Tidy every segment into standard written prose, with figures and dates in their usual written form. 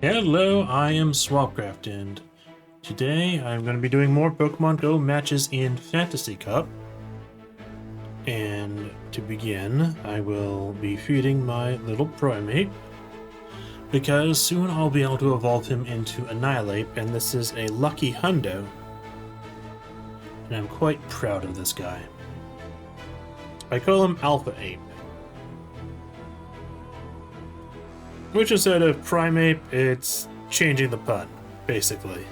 Hello, I am Swabcraft, and today I'm going to be doing more Pokemon Go matches in Fantasy Cup. And to begin, I will be feeding my little Primate, because soon I'll be able to evolve him into Annihilate, and this is a lucky hundo. And I'm quite proud of this guy. I call him Alpha Ape. Which instead of Primate, it's changing the pun, basically.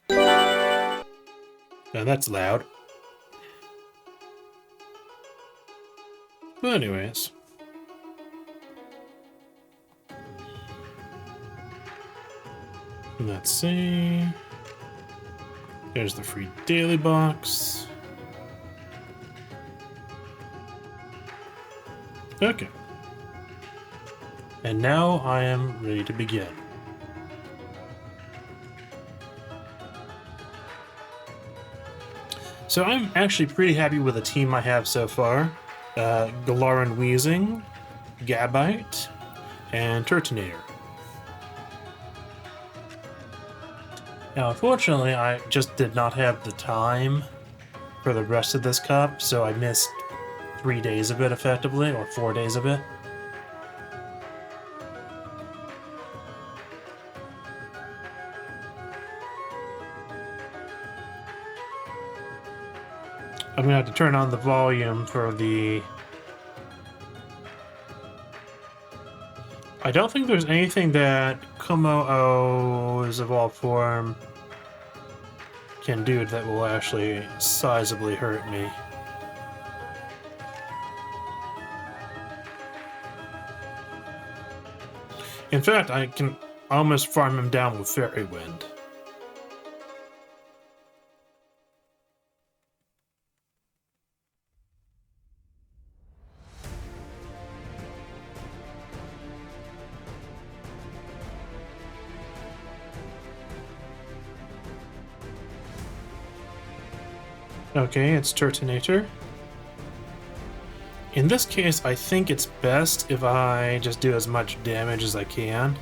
Now that's loud. But anyways. Let's see. There's the free daily box. Okay. And now I am ready to begin. So I'm actually pretty happy with the team I have so far. Galaran Weezing, Gabite, and Turtonator. Now, unfortunately, I just did not have the time for the rest of this cup, so I missed 3 days of it effectively, or 4 days of it. I'm gonna have to turn on the volume for the... I don't think there's anything that Kumo-O's evolved form can do that will actually sizably hurt me. In fact, I can almost farm him down with Fairy Wind. Okay, it's Turtonator. In this case, I think it's best if I just do as much damage as I can.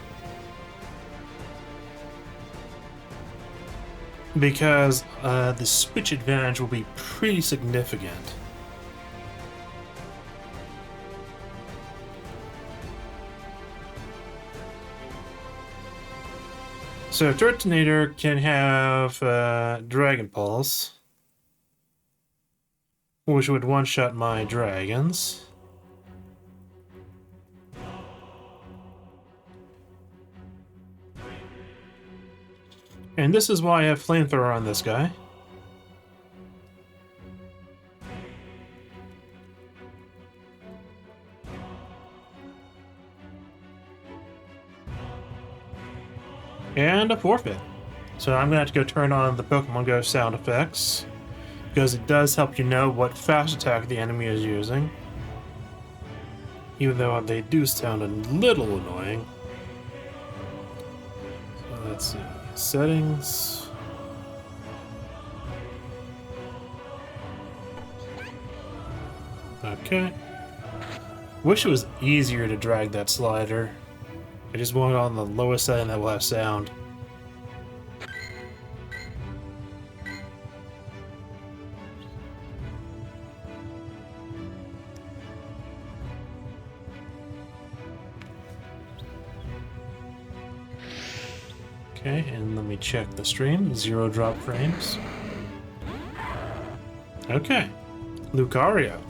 Because the switch advantage will be pretty significant. So Turtonator can have Dragon Pulse, which would one-shot my dragons. And this is why I have Flamethrower on this guy. And a forfeit. So I'm gonna have to go turn on the Pokemon Go sound effects, because it does help you know what fast attack the enemy is using. Even though they do sound a little annoying. So let's see. Settings. Okay. Wish it was easier to drag that slider. I just want it on the lowest setting that will have sound. Okay, and let me check the stream. 0 drop frames. Okay. Lucario.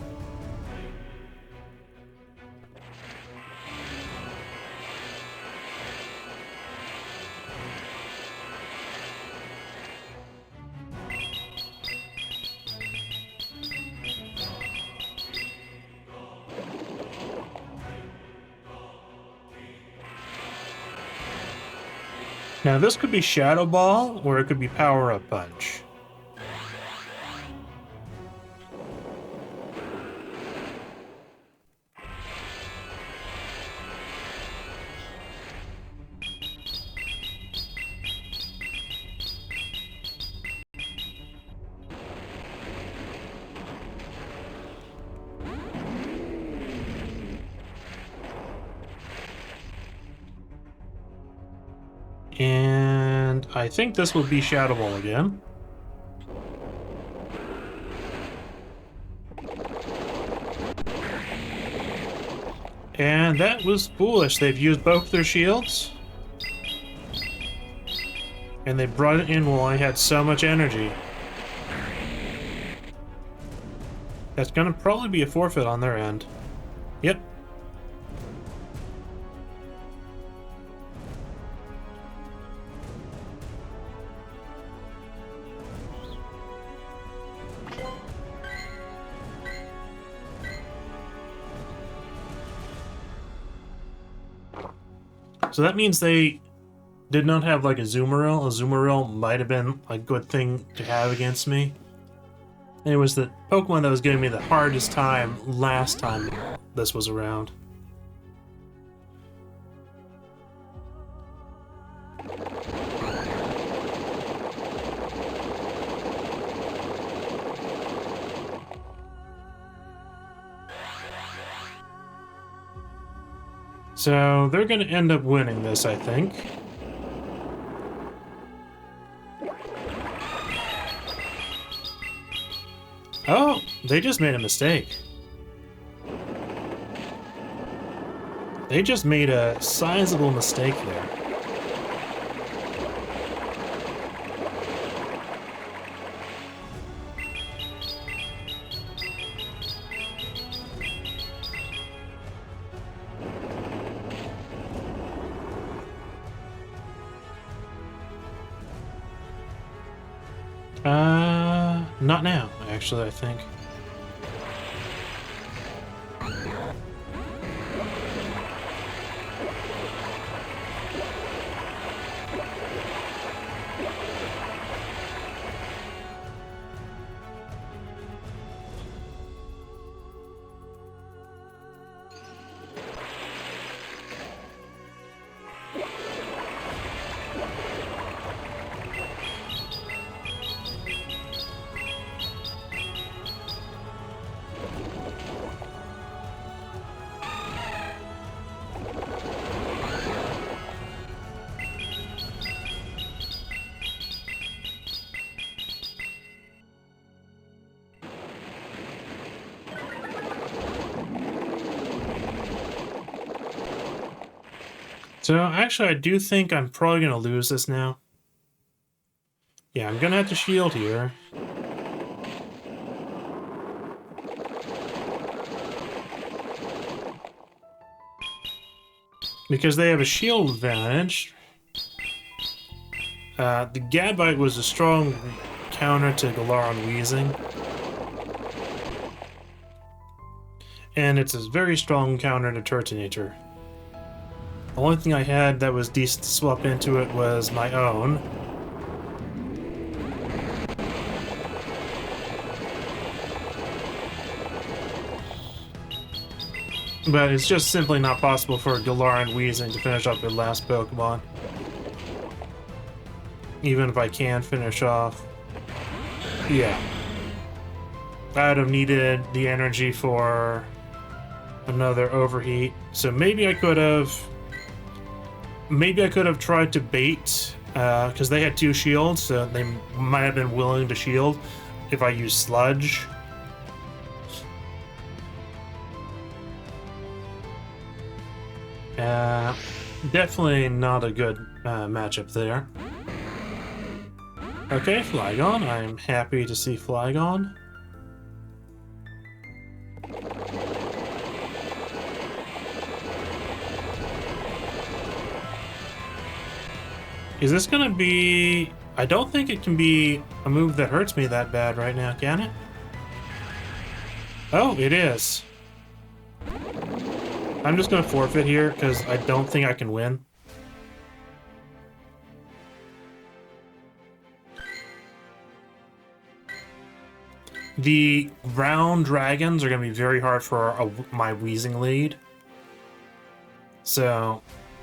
Now this could be Shadow Ball, or it could be Power Up Punch. And I think this will be Shadow Ball again. And that was foolish. They've used both their shields. And they brought it in while I had so much energy. That's gonna probably be a forfeit on their end. Yep. So that means they did not have like a Zoomeril. A Zoomeril might have been a good thing to have against me. And it was the Pokemon that was giving me the hardest time last time this was around. So they're going to end up winning this, I think. Oh, they just made a mistake. They just made a sizable mistake there. Not now, actually, I think. So, actually, I do think I'm probably going to lose this now. Yeah, I'm going to have to shield here. Because they have a shield advantage. The Gabite was a strong counter to Galarian Wheezing. And it's a very strong counter to Turtonator. The only thing I had that was decent to swap into it was my own. But it's just simply not possible for Galarian Wheezing to finish off their last Pokemon. Even if I can finish off. Yeah. I would have needed the energy for another overheat. So maybe I could have... Maybe I could have tried to bait, because they had 2 shields, so they might have been willing to shield if I used Sludge. Definitely not a good matchup there. Okay, Flygon. I'm happy to see Flygon. Is this gonna be... I don't think it can be a move that hurts me that bad right now, can it? Oh, it is. I'm just gonna forfeit here, because I don't think I can win. The ground dragons are gonna be very hard for my Wheezing lead. So...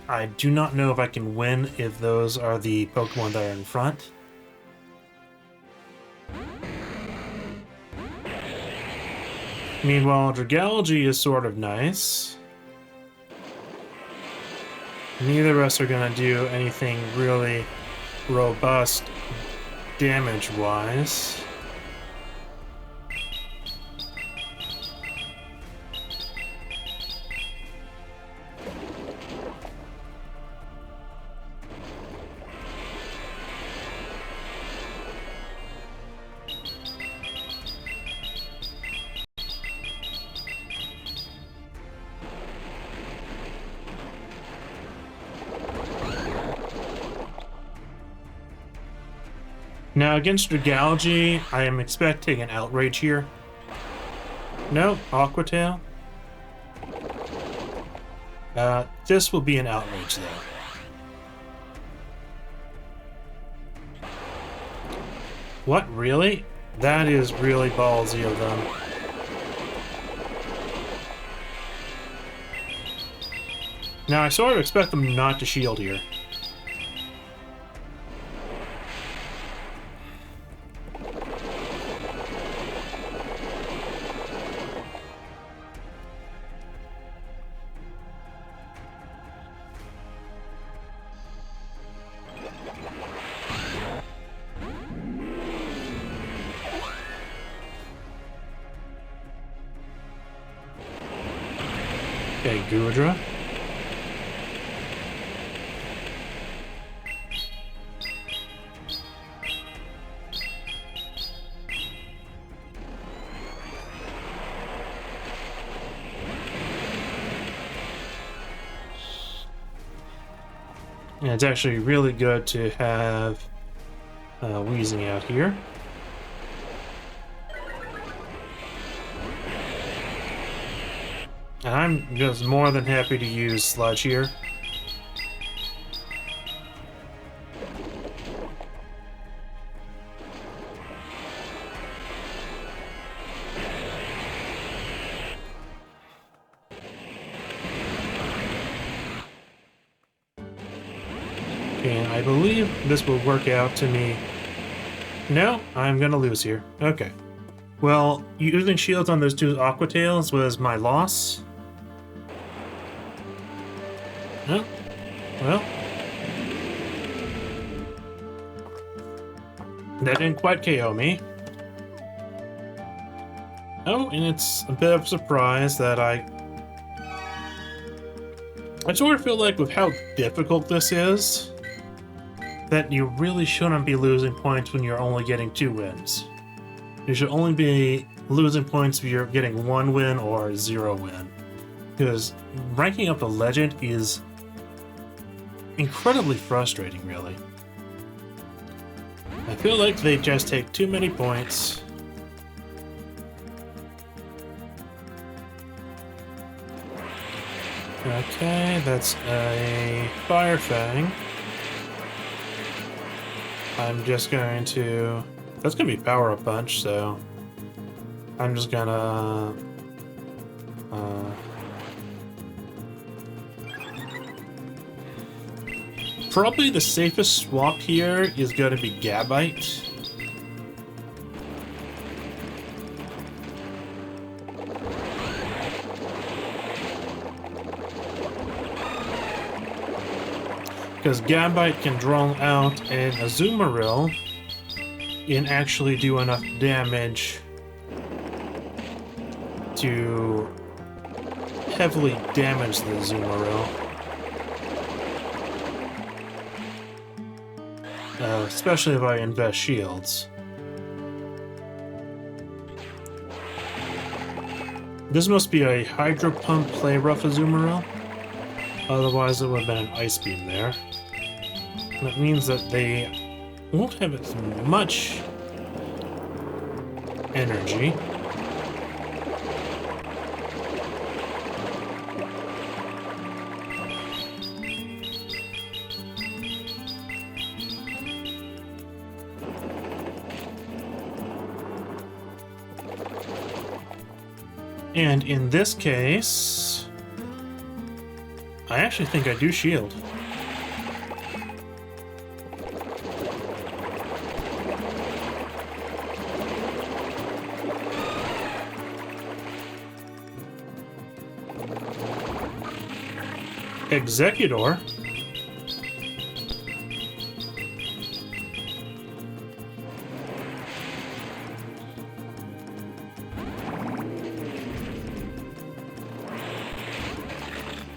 I do not know if I can win if those are the Pokemon that are in front. Meanwhile, Dragalge is sort of nice. Neither of us are going to do anything really robust damage-wise. Now, against Dragalge, I am expecting an Outrage here. No, Aquatail. This will be an Outrage, though. What, really? That is really ballsy of them. Now, I sort of expect them not to shield here. Okay, Gudra. Yeah, it's actually really good to have Wheezing out here. And I'm just more than happy to use Sludge here. And I believe this will work out to me. No, I'm gonna lose here. Okay. Well, using shields on those two Aquatails was my loss. Oh, well. That didn't quite KO me. Oh, and it's a bit of a surprise that I sort of feel like with how difficult this is, that you really shouldn't be losing points when you're only getting 2 wins. You should only be losing points if you're getting 1 win or 0 win. Because ranking up the legend is incredibly frustrating, really. I feel like they just take too many points. Okay, that's a Fire Fang. I'm just going to... That's going to be Power Up Punch, so... I'm just gonna... Probably the safest swap here is going to be Gabite. Because Gabite can draw out an Azumarill and actually do enough damage to heavily damage the Azumarill. Especially if I invest shields. This must be a Hydro Pump play rough Azumarill. Otherwise it would have been an Ice Beam there. That means that they won't have as much energy. And in this case, I actually think I do shield. Executor?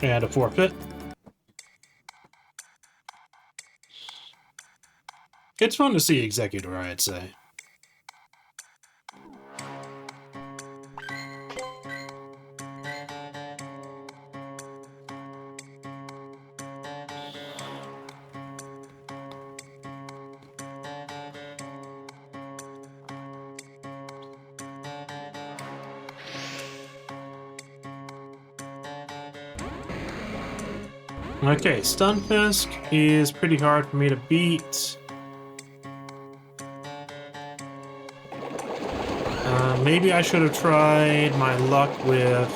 And a forfeit. It's fun to see Executor, I'd say. Okay, Stunfisk is pretty hard for me to beat. Maybe I should have tried my luck with...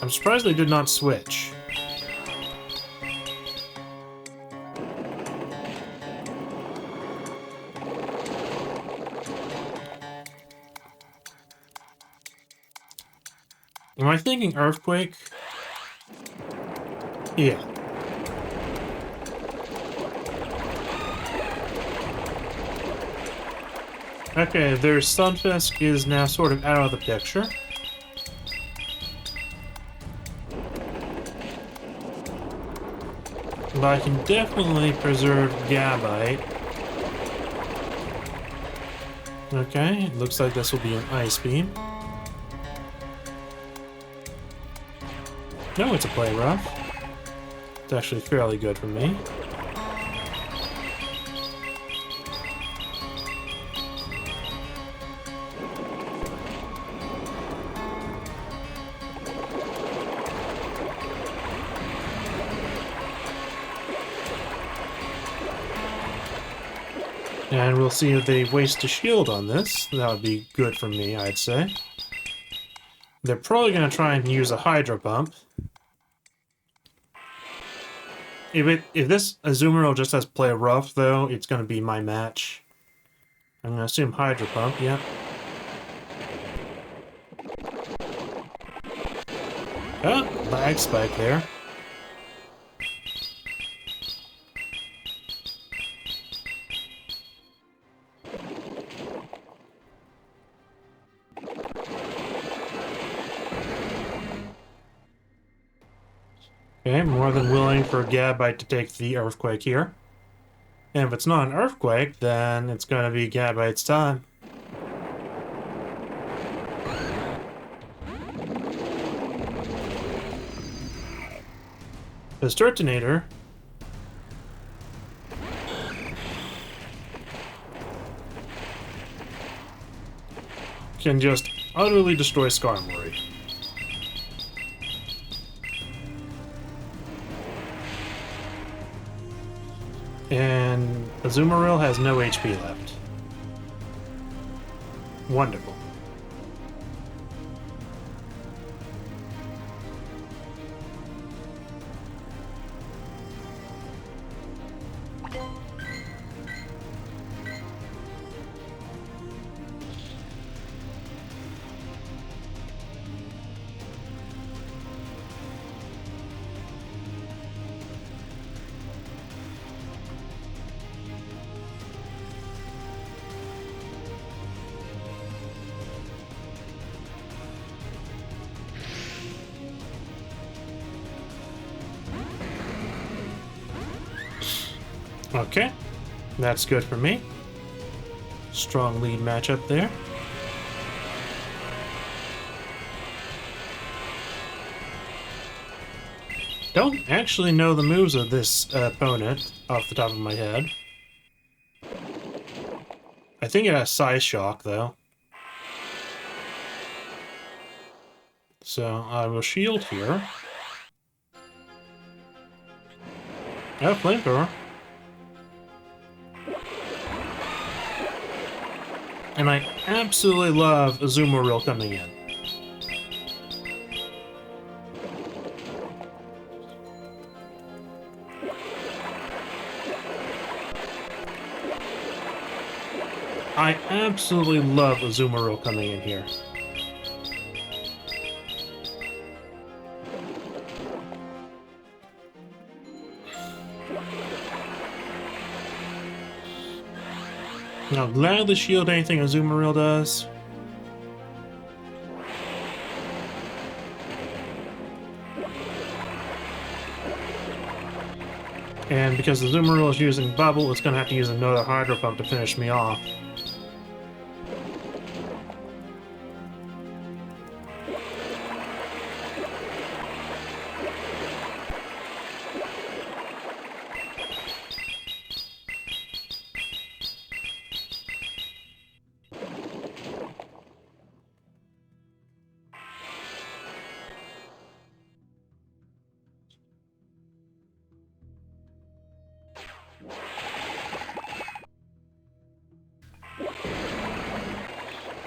I'm surprised they did not switch. Am I thinking Earthquake? Yeah. Okay, their Stunfisk is now sort of out of the picture. But I can definitely preserve Gabite. Okay, it looks like this will be an Ice Beam. No, it's a Play Rough. It's actually fairly good for me. And we'll see if they waste a shield on this. That would be good for me, I'd say. They're probably going to try and use a Hydro Pump. If this Azumarill just has Play Rough, though, it's going to be my match. I'm going to assume Hydro Pump, yep. Oh, lag spike there. Okay, more than willing for Gabite to take the Earthquake here. And if it's not an Earthquake, then it's going to be Gabite's time. The Sturtonator can just utterly destroy Skarmory. And Azumarill has no HP left. Wonderful. Okay, that's good for me. Strong lead matchup there. Don't actually know the moves of this opponent off the top of my head. I think it has Size Shock, though. So I will shield here. Oh, Flamethrower. And I absolutely love Azumarill coming in. I absolutely love Azumarill coming in here. I'll gladly shield anything Azumarill does. And because the Zoomeroo is using Bubble, it's going to have to use another Hydro Pump to finish me off.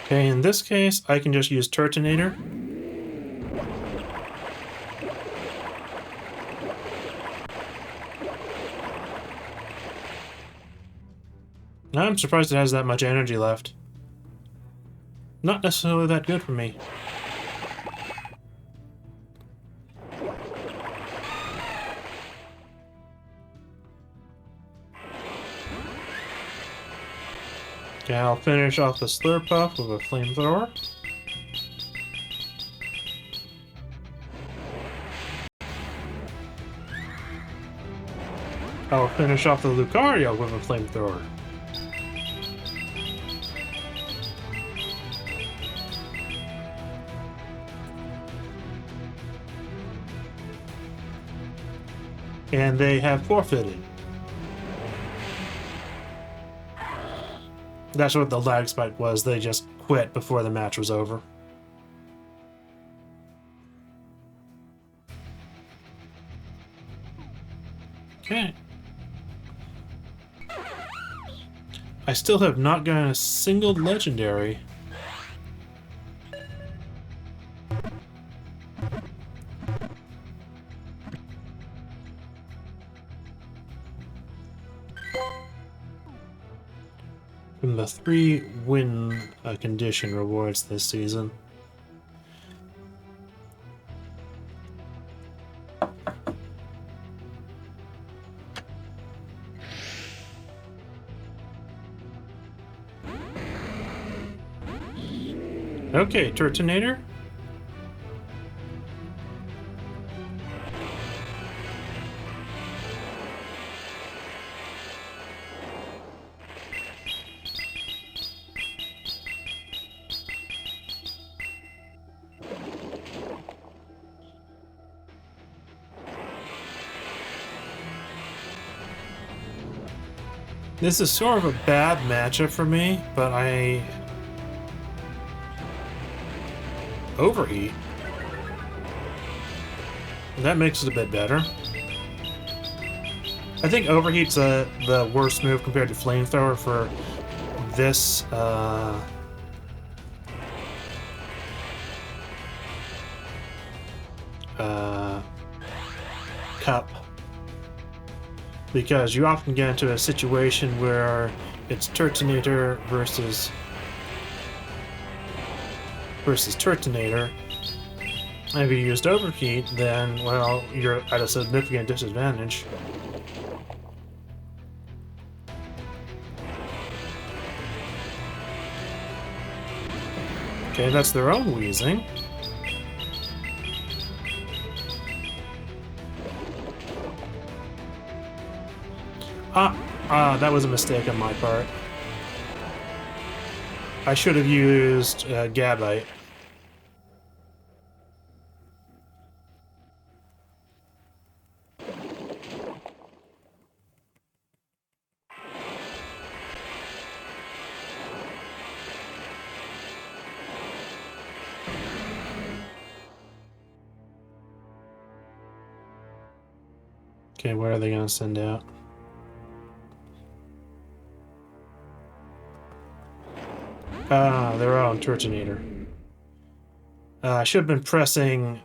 Okay, in this case, I can just use Turtonator. I'm surprised it has that much energy left. Not necessarily that good for me. Okay, I'll finish off the Slurpuff with a Flamethrower. I'll finish off the Lucario with a Flamethrower. And they have forfeited. That's what the lag spike was. They just quit before the match was over. Okay. I still have not gotten a single legendary. From the 3-win condition rewards this season. Okay, Turtonator. This is sort of a bad matchup for me, but I overheat. That makes it a bit better. I think overheat's the worst move compared to Flamethrower for this cup. Because you often get into a situation where it's Turtonator versus Turtonator. And if you used Overheat, then, well, you're at a significant disadvantage. Okay, that's their own wheezing. That was a mistake on my part. I should have used Gabite. Okay, where are they going to send out? Their own Turtonator. I should have been pressing...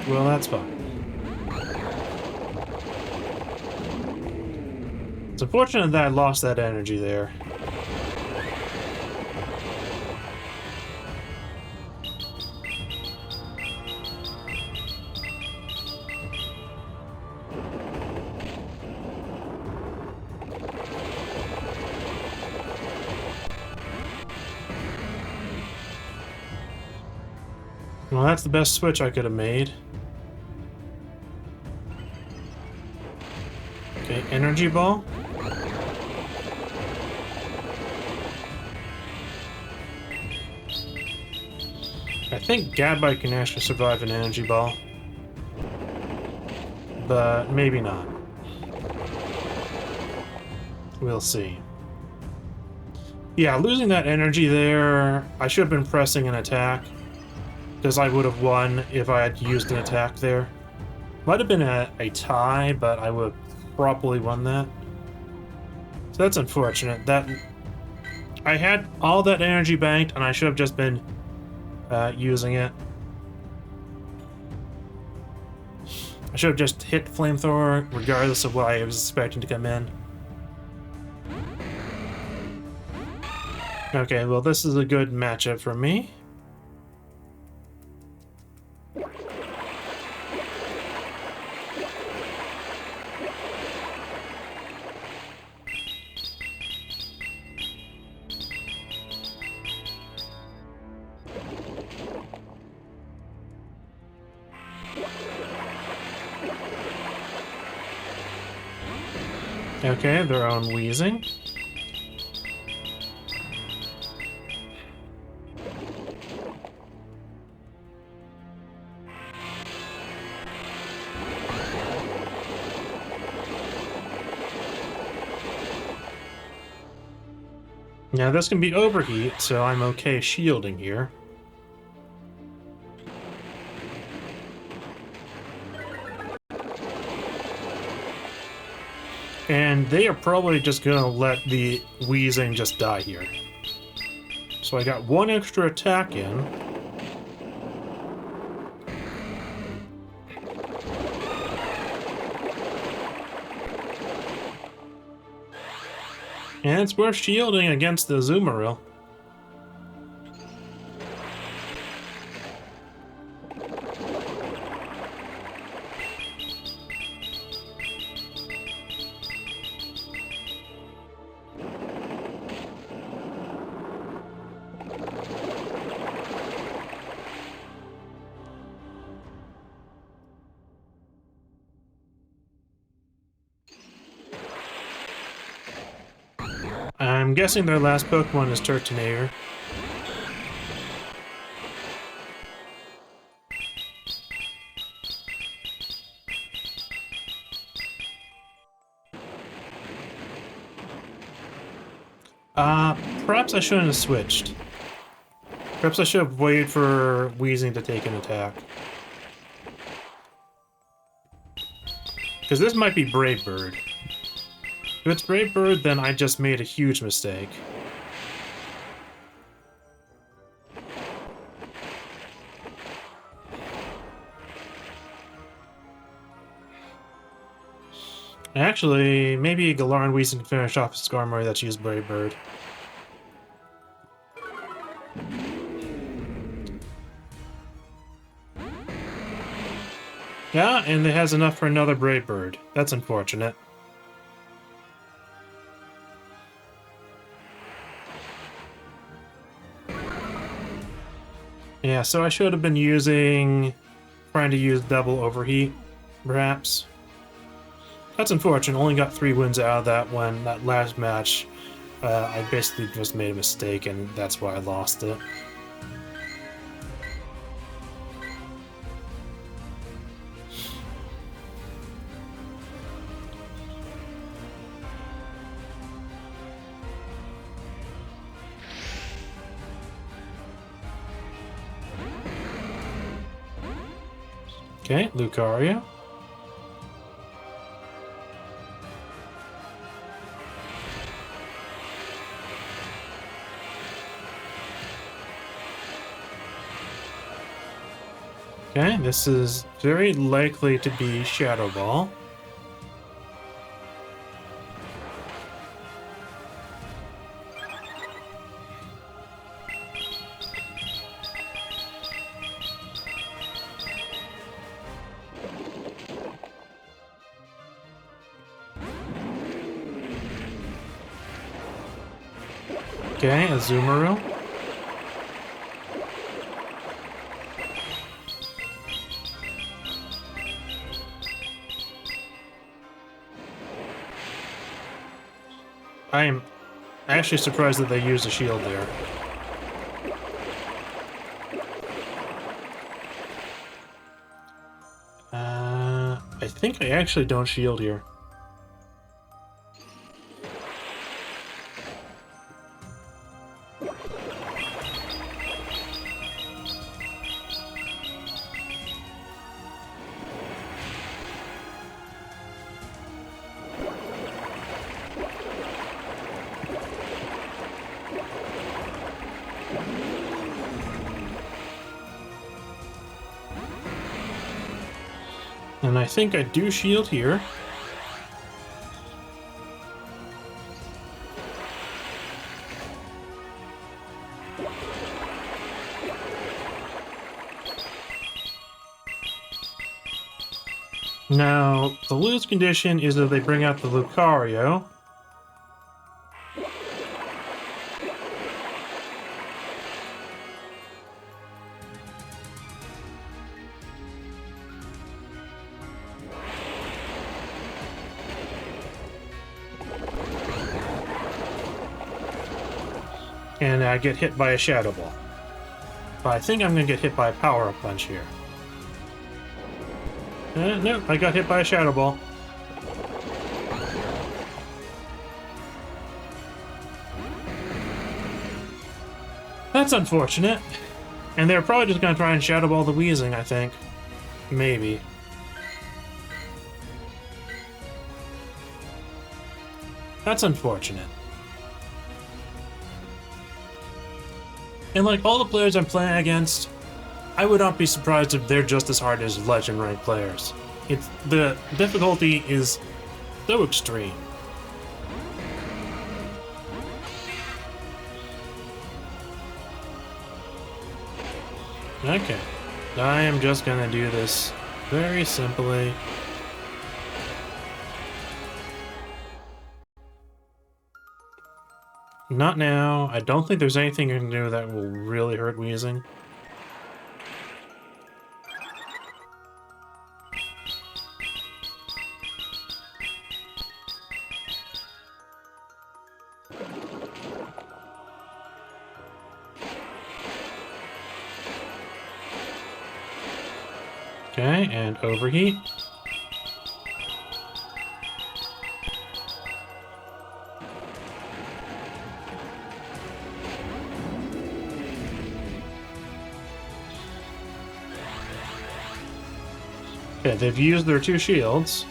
Well, that's fine. It's unfortunate that I lost that energy there. Well, that's the best switch I could have made. energy ball. I think Gabite can actually survive an energy ball, but maybe not. We'll see. Yeah, losing that energy there, I should have been pressing an attack, because I would have won if I had used an attack there. Might have been a tie, but I would have probably won that. So that's unfortunate. That I had all that energy banked, and I should have just been using it. I should have just hit Flamethrower, regardless of what I was expecting to come in. Okay, well, this is a good matchup for me. Okay, their own wheezing. Now this can be overheat, so I'm okay shielding here. And they are probably just gonna let the wheezing just die here. So I got one extra attack in. And it's worth shielding against the Azumarill. I'm guessing their last Pokemon is Turtonator. Perhaps I shouldn't have switched. Perhaps I should have waited for Wheezing to take an attack. Because this might be Brave Bird. If it's Brave Bird, then I just made a huge mistake. Actually, maybe Galar and Weezing can finish off a Skarmory that's used Brave Bird. Yeah, and it has enough for another Brave Bird. That's unfortunate. Yeah, so I should have been trying to use double overheat, perhaps. That's unfortunate. Only got 3 wins out of that one. That last match, I basically just made a mistake, and that's why I lost it. Okay, Lucario. Okay, this is very likely to be Shadow Ball. Okay, Azumarill. I'm actually surprised that they used a shield there. I think I actually don't shield here. And I think I do shield here. Now, the lose condition is that they bring out the Lucario. And I get hit by a Shadow Ball. But I think I'm going to get hit by a Power-Up Punch here. No, I got hit by a Shadow Ball. That's unfortunate. And they're probably just going to try and Shadow Ball the Weezing, I think. Maybe. That's unfortunate. And like all the players I'm playing against, I would not be surprised if they're just as hard as legend ranked players. The difficulty is so extreme. Okay, I am just gonna do this very simply. Not now. I don't think there's anything you can do that will really hurt Weezing. Okay, and overheat. Okay, they've used their 2 shields.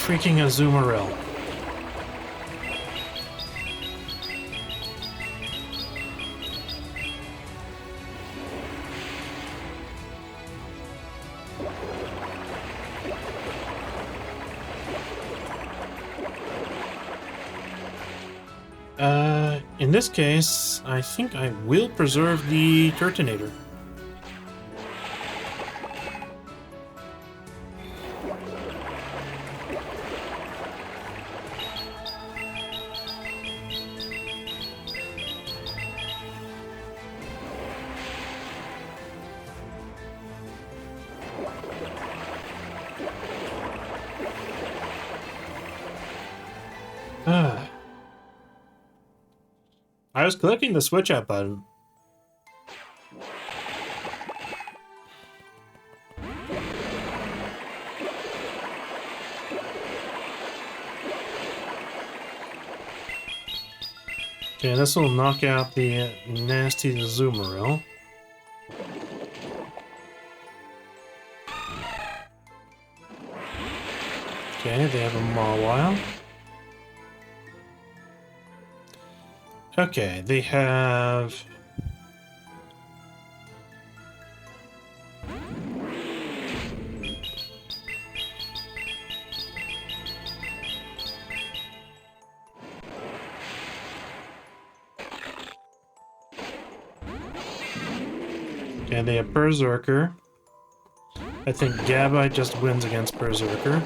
Freaking Azumarill. In this case, I think I will preserve the Turtonator. I was clicking the switch up button. Okay, this will knock out the nasty Azumarill. Okay, they have a Mawile. Okay, they have... Okay, they have Berserker. I think Gabite just wins against Berserker.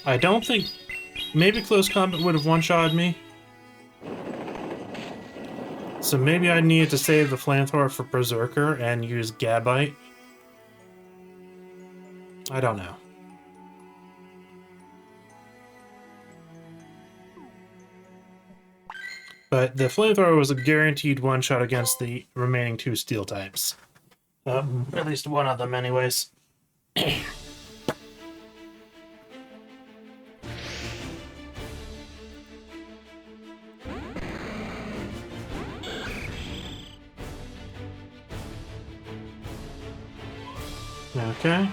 I don't think... Maybe close combat would have one-shotted me. So maybe I needed to save the flamethrower for Berserker and use Gabite. I don't know. But the flamethrower was a guaranteed one-shot against the remaining 2 steel types. At least one of them, anyways. Okay.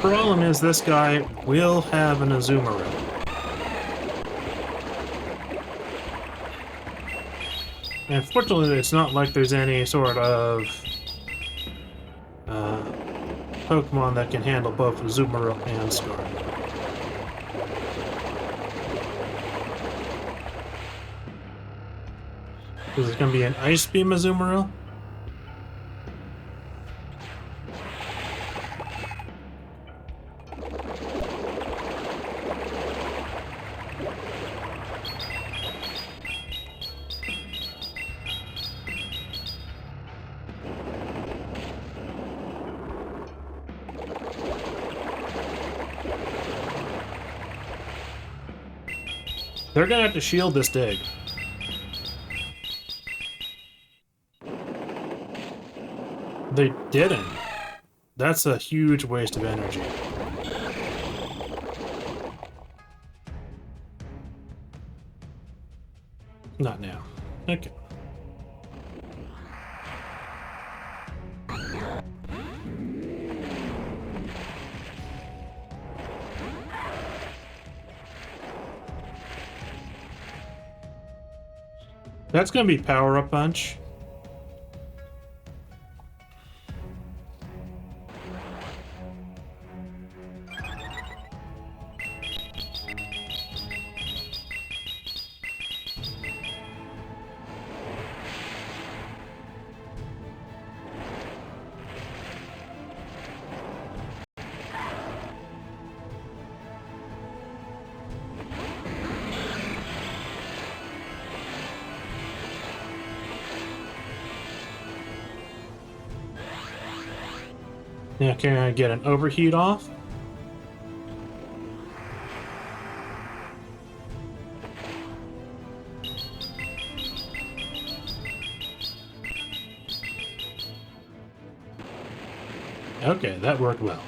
Problem is, this guy will have an Azumarill. And fortunately, it's not like there's any sort of Pokemon that can handle both Azumarill and Scar. Is it going to be an Ice Beam Azumarill? They're gonna have to shield this dig. They didn't. That's a huge waste of energy. Not now. Okay. That's gonna be power-up punch. Now, can I get an overheat off? Okay, that worked well.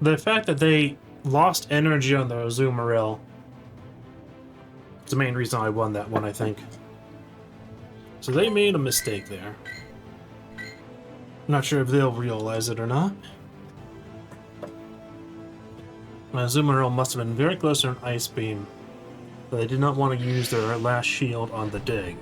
The fact that they lost energy on the Azumarill is the main reason I won that one, I think. So they made a mistake there. Not sure if they'll realize it or not. My Azumarill must have been very close to an Ice Beam, but they did not want to use their last shield on the dig.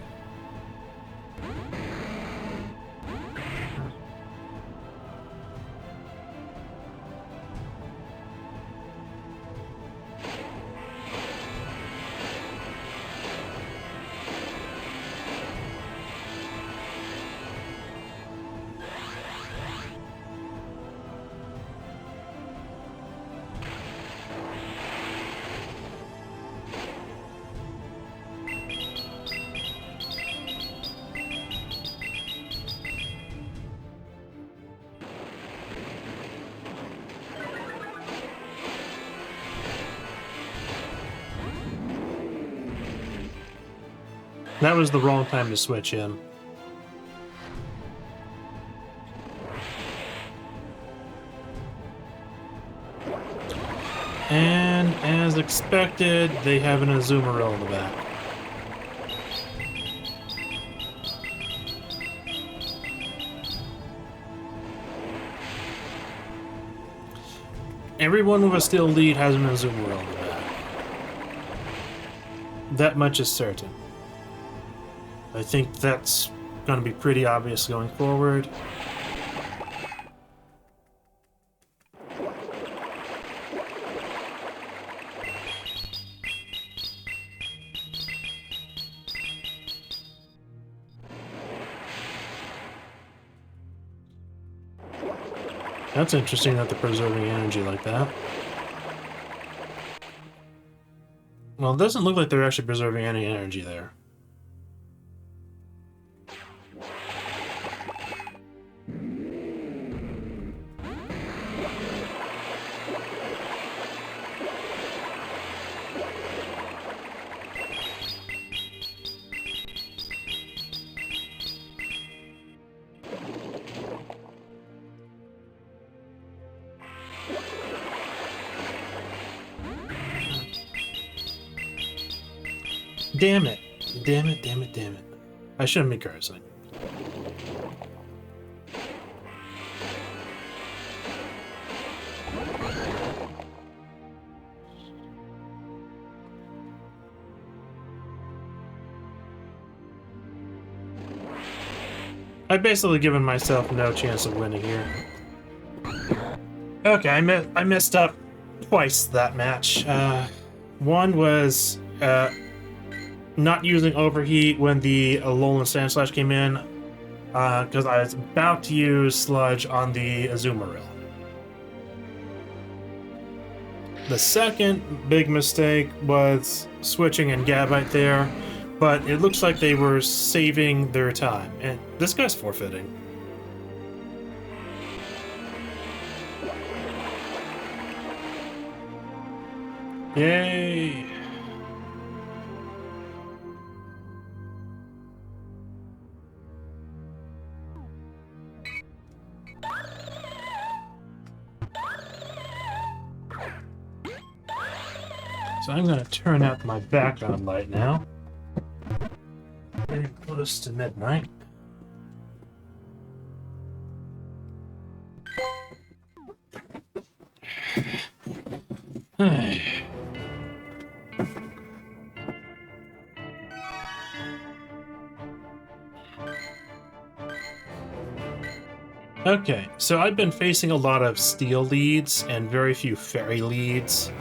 That was the wrong time to switch in. And as expected, they have an Azumarill in the back. Everyone with a steel lead has an Azumarill in the back. That much is certain. I think that's going to be pretty obvious going forward. That's interesting that they're preserving energy like that. Well, it doesn't look like they're actually preserving any energy there. Damn it. Damn it, damn it, damn it. I shouldn't be cursing. I've basically given myself no chance of winning here. Okay, I messed up twice that match. One was not using overheat when the Alolan Sandslash came in, because I was about to use Sludge on the Azumarill. The second big mistake was switching in Gabite there, but it looks like they were saving their time, and this guy's forfeiting. Yay! So I'm going to turn out my background light now. Getting close to midnight. Okay, so I've been facing a lot of steel leads and very few fairy leads.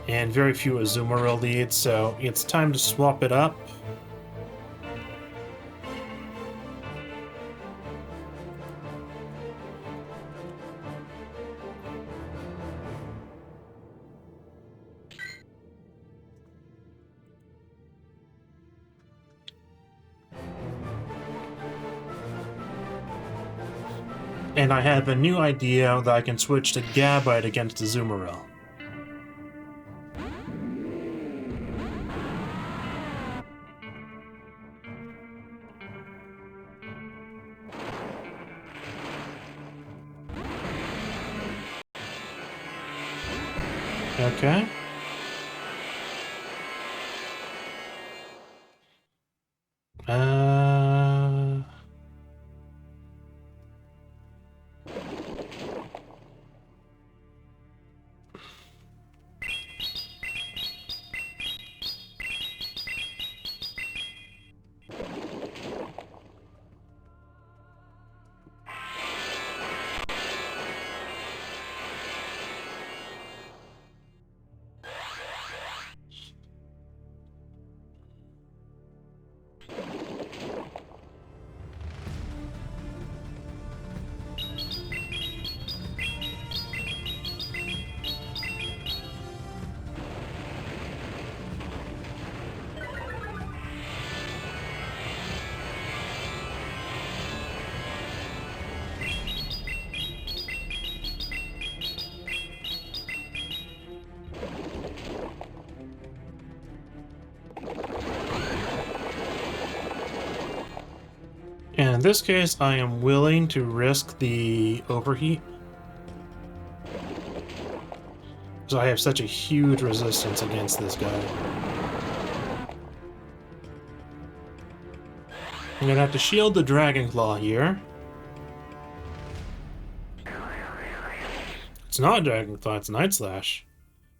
And very few Azumarill leads, so it's time to swap it up. And I have a new idea that I can switch to Gabite against Azumarill. Okay. And in this case, I am willing to risk the overheat. Because I have such a huge resistance against this guy. I'm gonna have to shield the Dragon Claw here. It's not Dragon Claw, it's Night Slash.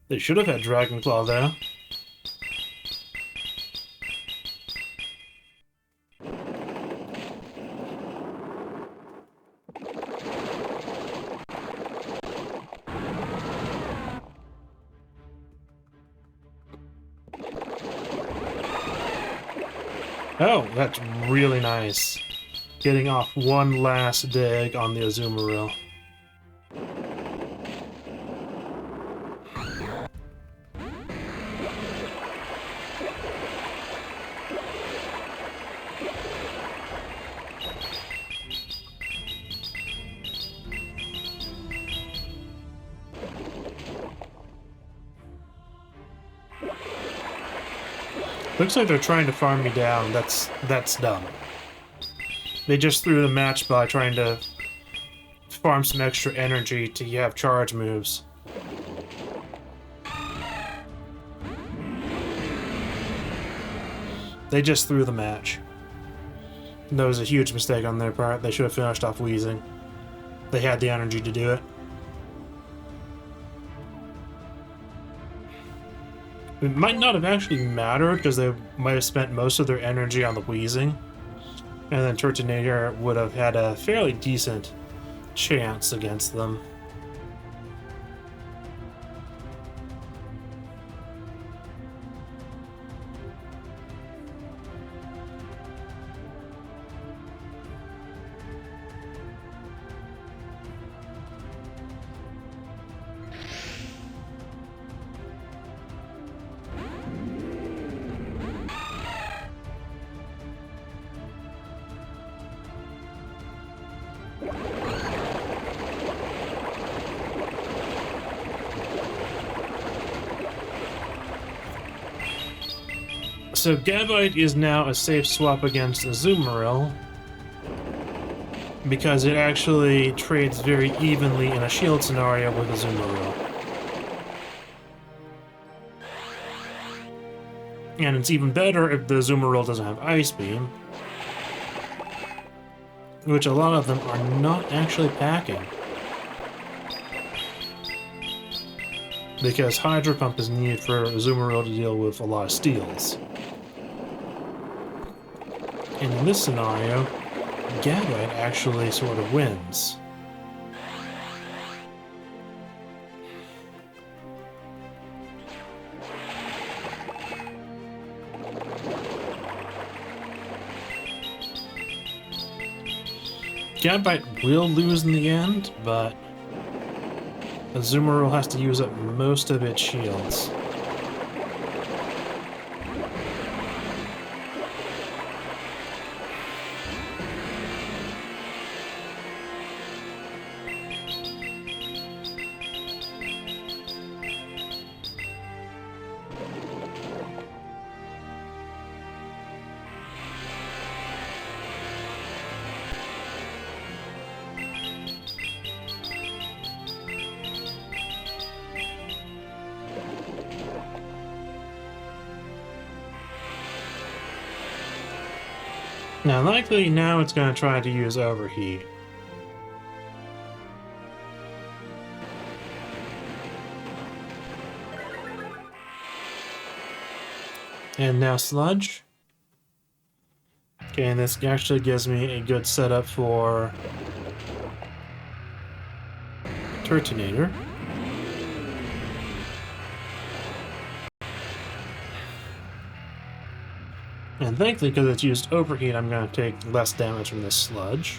They should have had Dragon Claw though. Oh, that's really nice. Getting off one last dig on the Azumarill. Looks like they're trying to farm me down. That's dumb. They just threw the match by trying to farm some extra energy to have charge moves. They just threw the match. That was a huge mistake on their part. They should have finished off Wheezing. They had the energy to do it. It might not have actually mattered because they might have spent most of their energy on the Wheezing. And then Turtonator would have had a fairly decent chance against them. So Gabite is now a safe swap against Azumarill because it actually trades very evenly in a shield scenario with Azumarill. And it's even better if the Azumarill doesn't have Ice Beam, which a lot of them are not actually packing. Because Hydro Pump is needed for Azumarill to deal with a lot of steals. And in this scenario, Gabite actually sort of wins. Gabite will lose in the end, but Azumarill has to use up most of its shields. Now, likely now it's going to try to use Overheat. And now Sludge. Okay, and this actually gives me a good setup for Turtonator. And thankfully, because it's used Overheat, I'm going to take less damage from this Sludge.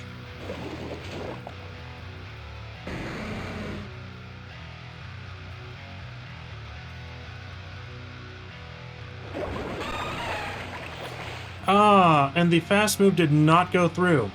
Ah, and the fast move did not go through.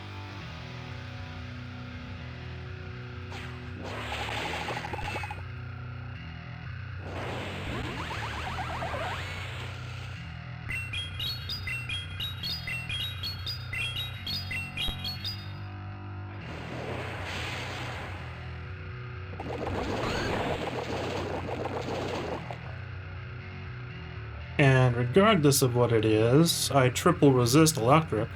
And regardless of what it is, I triple resist electric.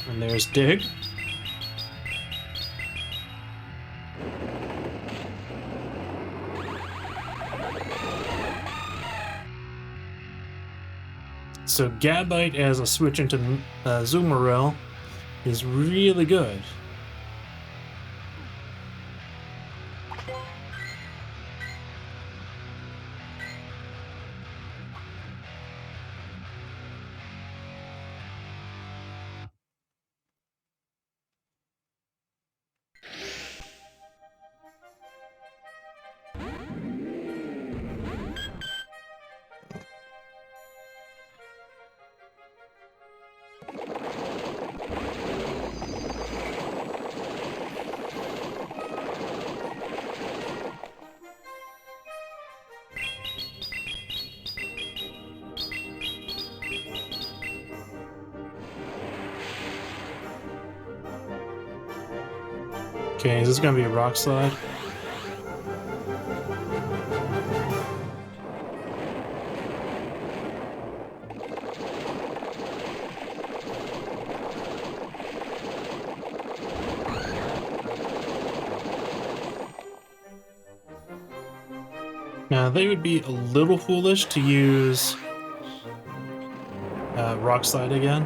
And there's Dig. So Gabite as a switch into Azumarill is really good. Okay, is this gonna be a rock slide? Now, they would be a little foolish to use rock slide again.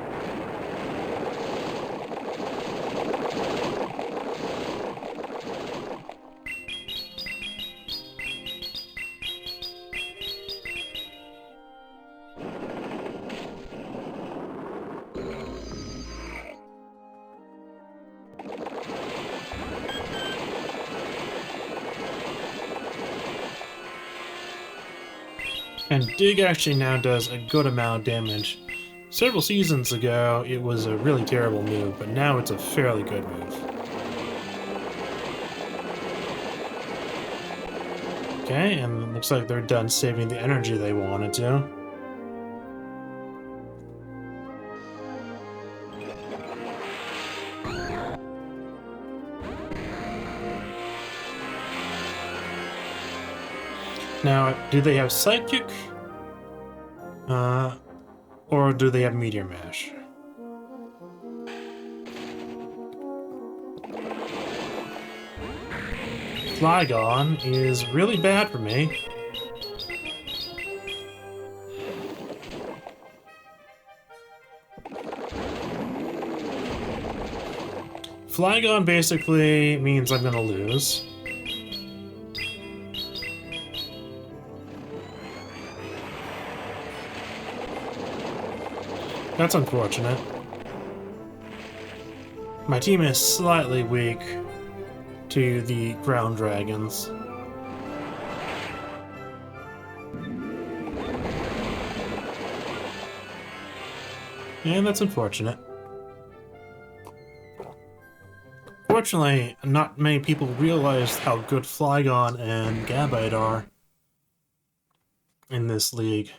And Dig actually now does a good amount of damage. Several seasons ago, it was a really terrible move, but now it's a fairly good move. Okay, and it looks like they're done saving the energy they wanted to. Now, do they have Psychic? Or do they have Meteor Mash? Flygon is really bad for me. Flygon basically means I'm gonna lose. That's unfortunate. My team is slightly weak to the ground dragons. And that's unfortunate. Fortunately, not many people realize how good Flygon and Gabite are in this league.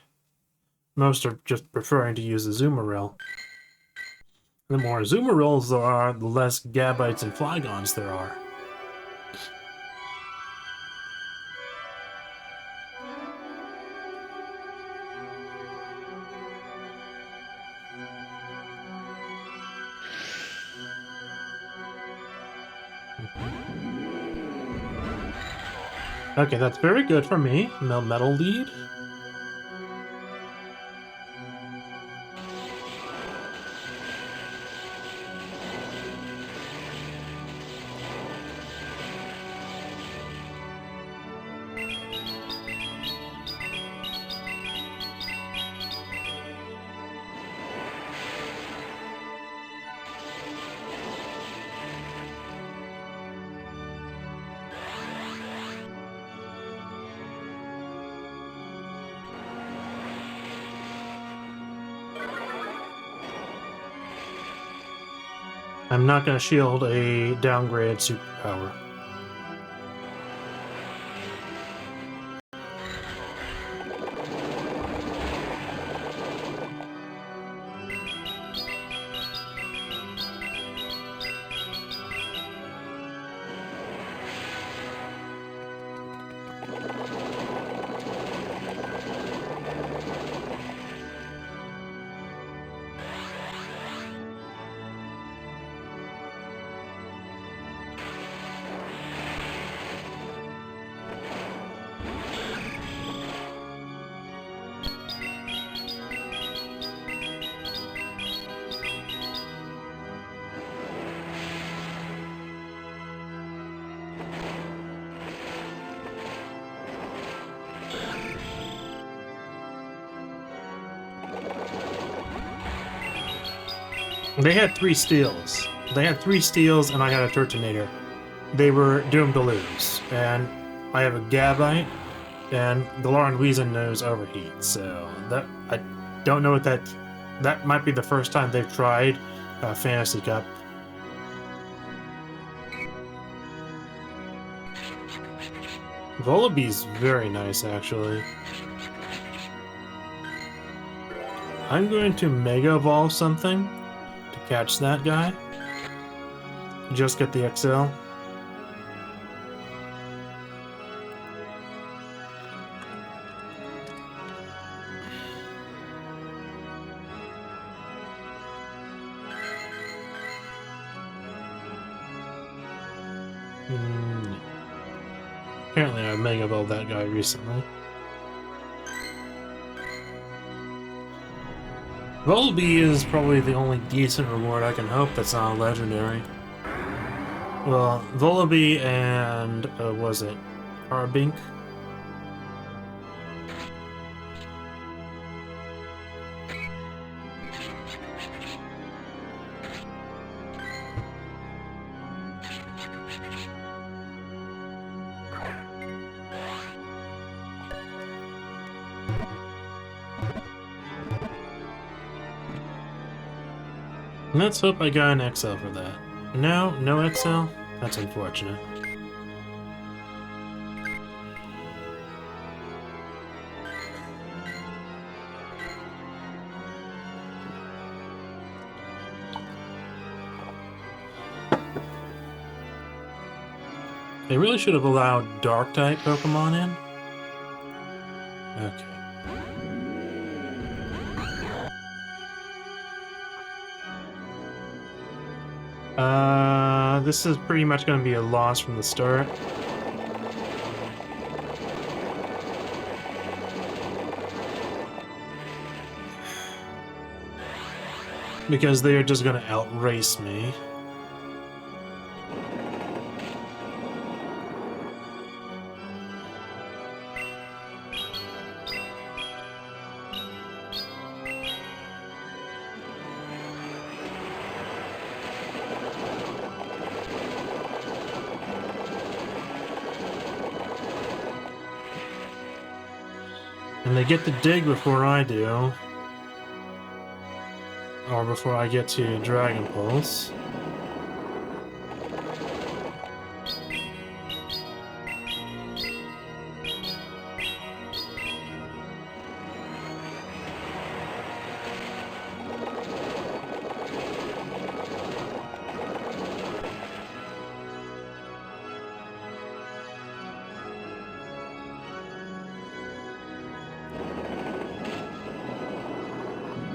Most are just preferring to use the Azumarill. The more Azumarills there are, the less Gabites and Flygons there are. Okay, that's very good for me. Metal lead. I'm not going to shield a downgrade superpower. They had 3 steals. They had 3 steals, and I had a Turtonator. They were doomed to lose. And I have a Gabite, and Galar Weezing knows Overheat. So that I don't know what that might be the first time they've tried Fantasy Cup. Volabee's very nice, actually. I'm going to Mega Evolve something to catch that guy. Just get the XL. Apparently I mega evolved that guy recently. Volibee is probably the only decent reward I can hope that's not a legendary. Well, Volibee and, was it Arbink? Let's hope I got an XL for that. No, no XL? That's unfortunate. They really should have allowed Dark-type Pokemon in. Okay. This is pretty much going to be a loss from the start. Because they are just going to outrace me. And they get to dig before I do. Or before I get to Dragon Pulse.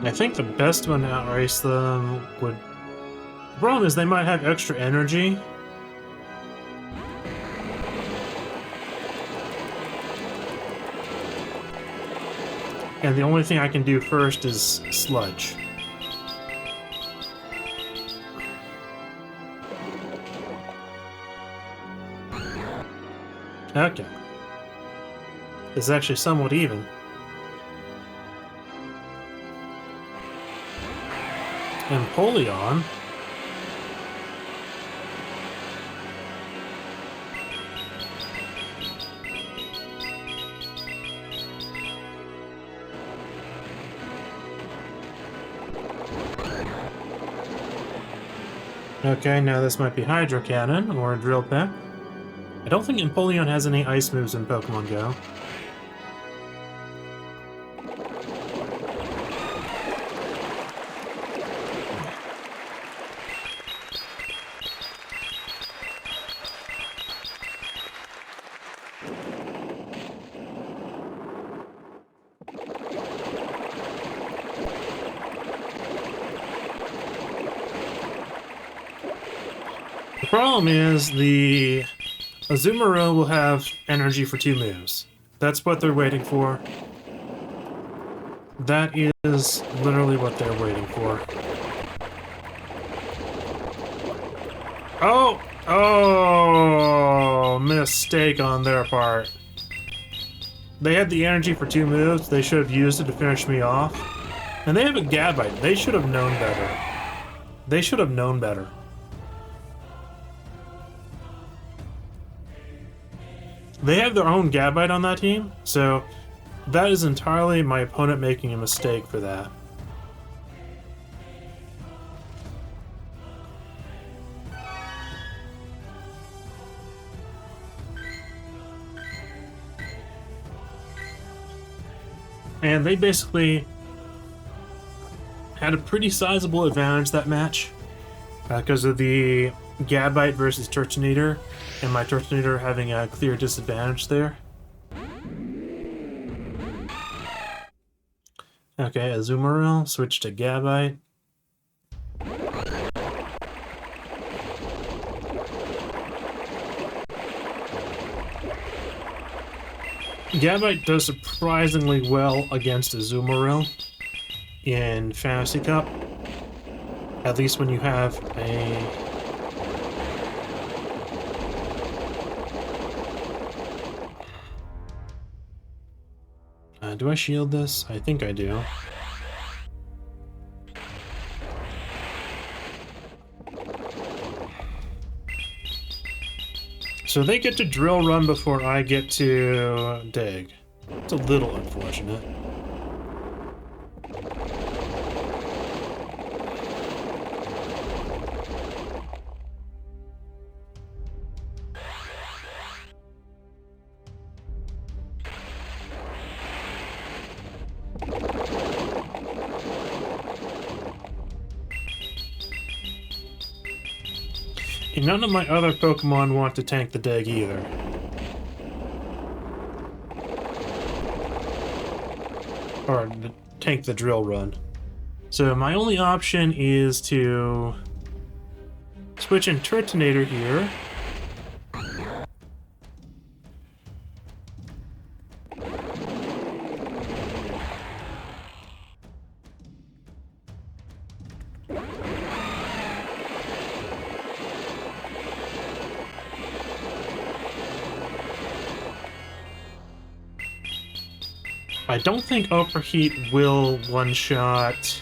I think the best one to outrace them would... The problem is they might have extra energy. And the only thing I can do first is Sludge. Okay. This is actually somewhat even. Empoleon. Okay, now this might be Hydro Cannon or Drill Peck. I don't think Empoleon has any ice moves in Pokemon Go. The problem is the Azumarill will have energy for 2 moves. That's what they're waiting for. That is literally what they're waiting for. Oh! Oh! Mistake on their part. They had the energy for 2 moves. They should have used it to finish me off. And they have a Gabite. They should have known better. They should have known better. They have their own Gabite on that team, so that is entirely my opponent making a mistake for that. And they basically had a pretty sizable advantage that match because of the Gabite versus Turtonator, and my Turtonator having a clear disadvantage there. Okay, Azumarill, switch to Gabite. Gabite does surprisingly well against Azumarill in Fantasy Cup. At least when you have a... do I shield this? I think I do. So they get to drill run before I get to dig. It's a little unfortunate. And none of my other Pokemon want to tank the dig either. Or tank the drill run. So my only option is to switch in Turtonator here. I don't think Overheat will one-shot...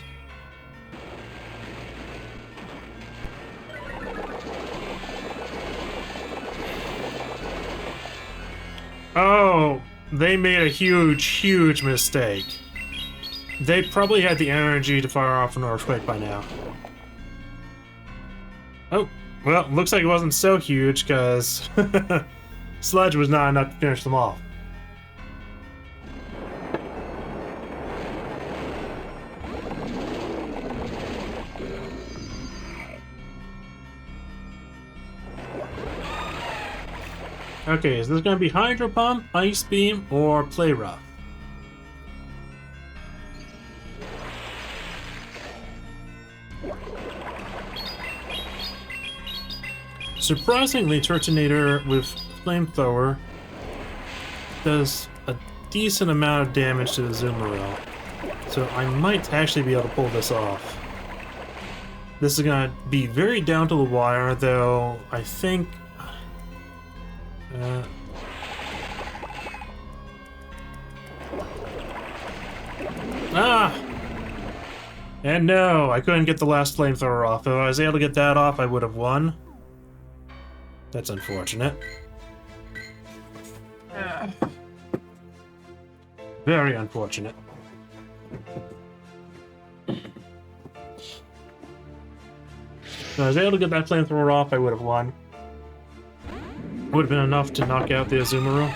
Oh, they made a huge mistake. They probably had the energy to fire off an Earthquake by now. Oh, well, looks like it wasn't so huge, because Sludge was not enough to finish them off. Okay, is this going to be Hydro Pump, Ice Beam, or Play Rough? Surprisingly, Turtonator with Flamethrower does a decent amount of damage to the Azumarill, so I might actually be able to pull this off. This is going to be very down to the wire, though I think... And no, I couldn't get the last Flamethrower off. If I was able to get that off, I would have won. That's unfortunate. Very unfortunate. If I was able to get that Flamethrower off, I would have won. Would have been enough to knock out the Azumarill.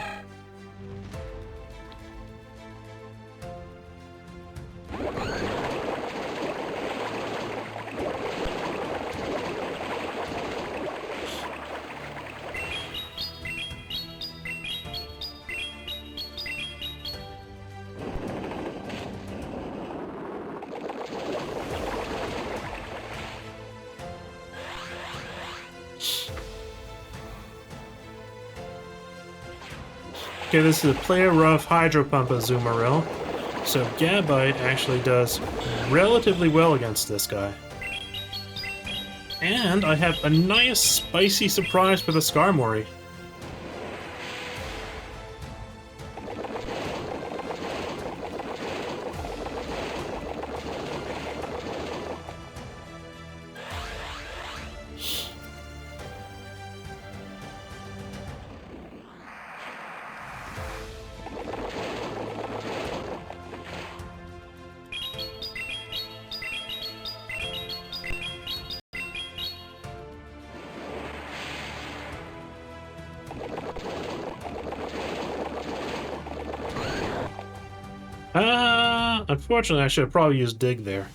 Okay, this is a Play Rough Hydro Pump Azumarill, so Gabite actually does relatively well against this guy. And I have a nice spicy surprise for the Skarmory. Unfortunately, I should have probably used Dig there.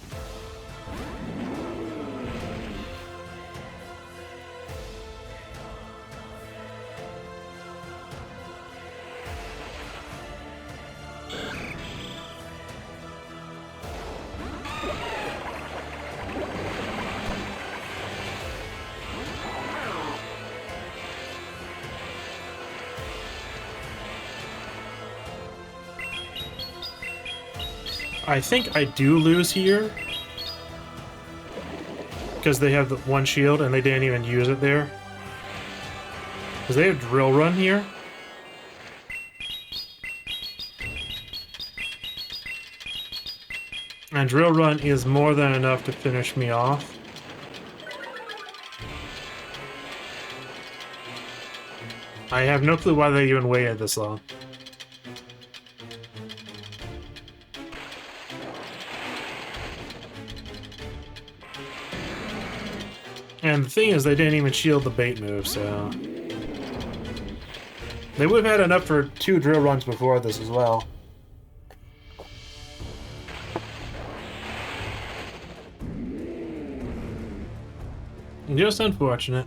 I think I do lose here. Because they have the one shield and they didn't even use it there. Because they have Drill Run here. And Drill Run is more than enough to finish me off. I have no clue why they even waited this long. And the thing is, they didn't even shield the bait move, so... They would have had enough for 2 drill runs before this as well. Just unfortunate.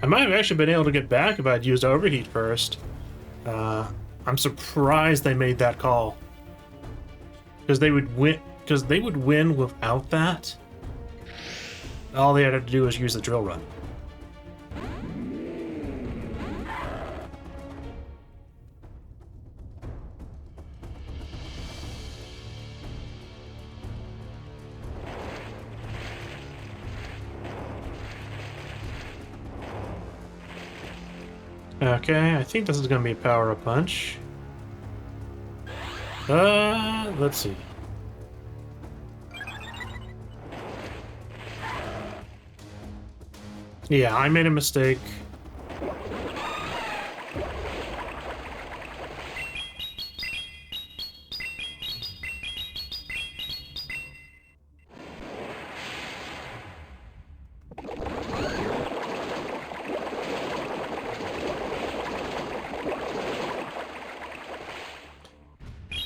I might have actually been able to get back if I'd used Overheat first. I'm surprised they made that call. Because they would win without that. All they had to do was use the drill run. Okay, I think this is going to be a power-up punch. Let's see. Yeah, I made a mistake.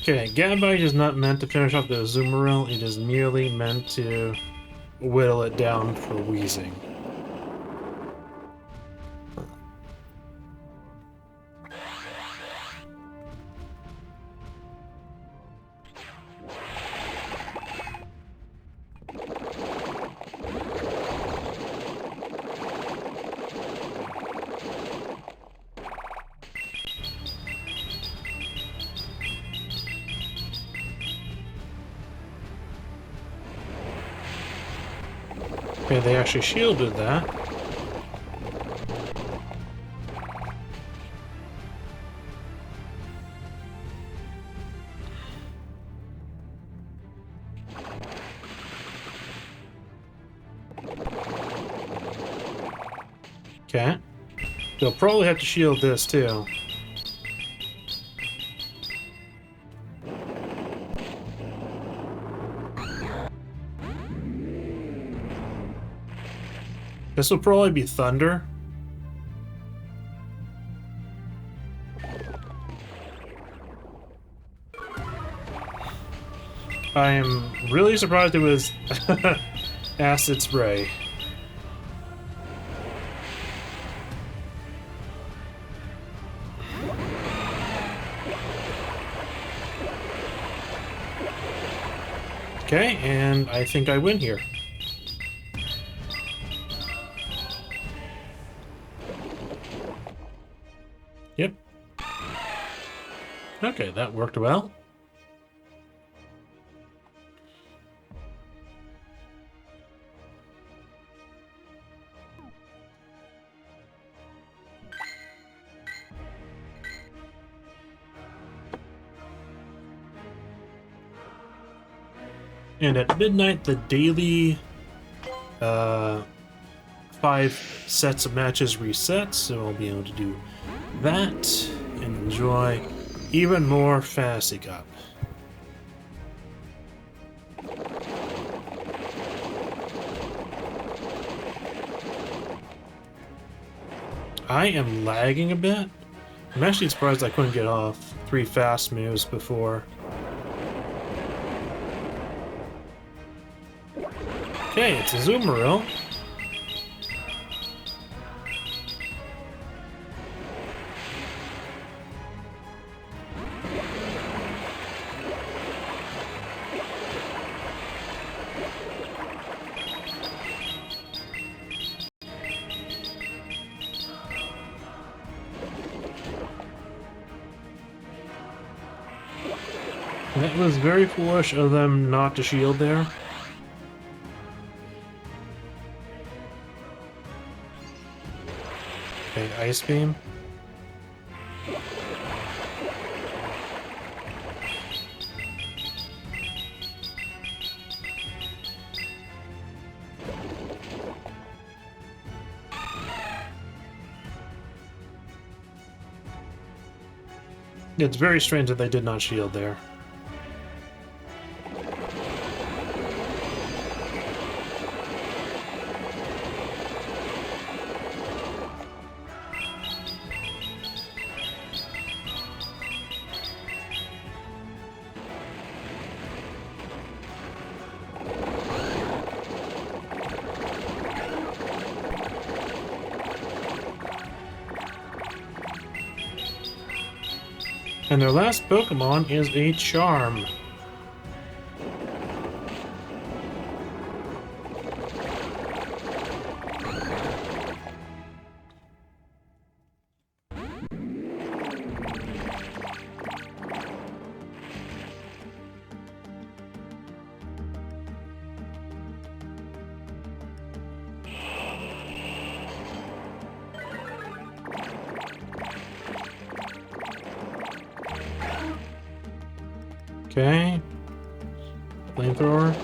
Okay, Gabite is not meant to finish off the Azumarill, it is merely meant to whittle it down for wheezing. Okay, they actually shielded that. Okay. They'll probably have to shield this too. This will probably be Thunder. I am really surprised it was Acid Spray. Okay, and I think I win here. Yep. Okay, that worked well. And at midnight, the daily 5 sets of matches reset, so I'll be able to do that and enjoy even more Fantasy Cup. I am lagging a bit. I'm actually surprised I couldn't get off 3 fast moves before. Okay, it's a Azumarill. That was very foolish of them not to shield there. Okay, Ice Beam. It's very strange that they did not shield there. And their last Pokemon is a Charm. Okay. Flamethrower.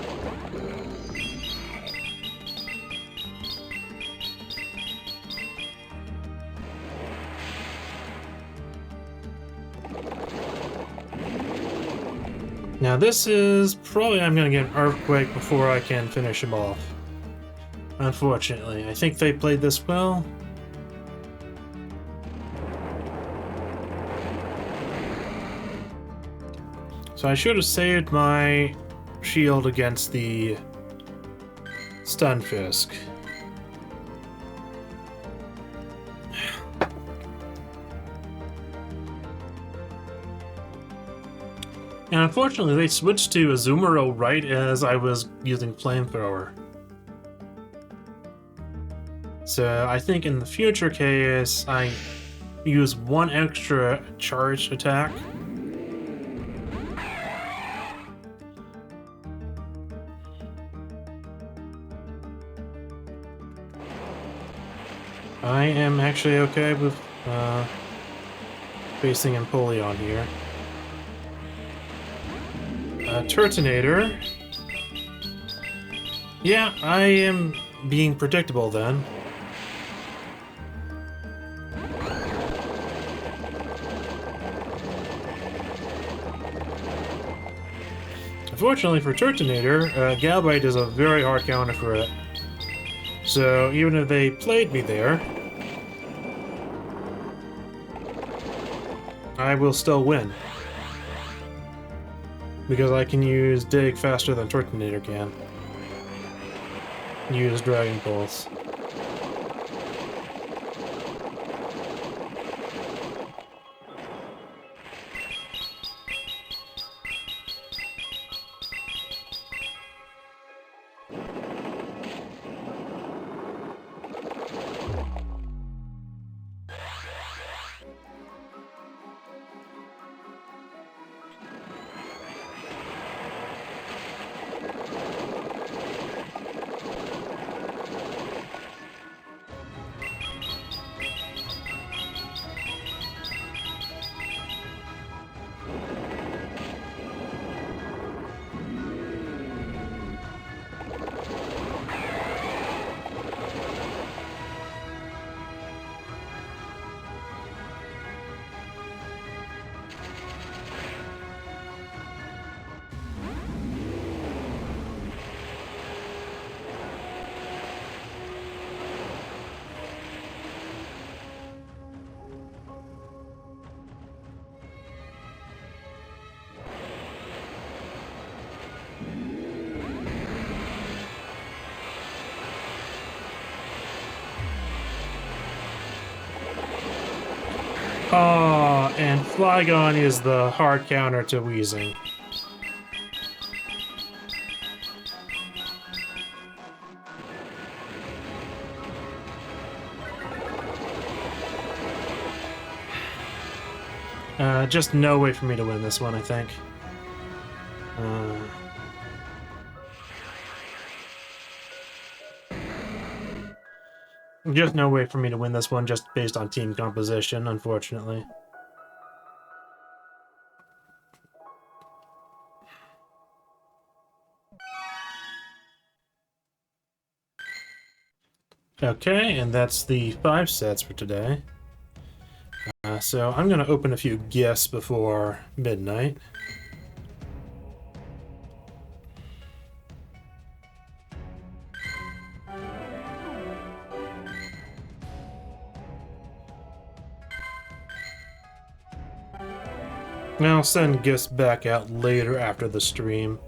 Now this is probably I'm gonna get an Earthquake before I can finish him off. Unfortunately, I think they played this well. So I should have saved my shield against the Stunfisk. And unfortunately, they switched to Azumarill right as I was using Flamethrower. So I think in the future case, I use one extra charge attack. I am actually okay with facing Empoleon here. Turtonator. Yeah, I am being predictable then. Unfortunately for Turtonator, Galbite is a very hard counter for it. So even if they played me there, I will still win. Because I can use Dig faster than Turtonator can. Use Dragon Pulse. Oh, and Flygon is the hard counter to Weezing. Just no way for me to win this one, I think. Just no way for me to win this one just based on team composition, unfortunately. Okay, and that's the 5 sets for today. So I'm going to open a few gifts before midnight. And I'll send gifts back out later after the stream.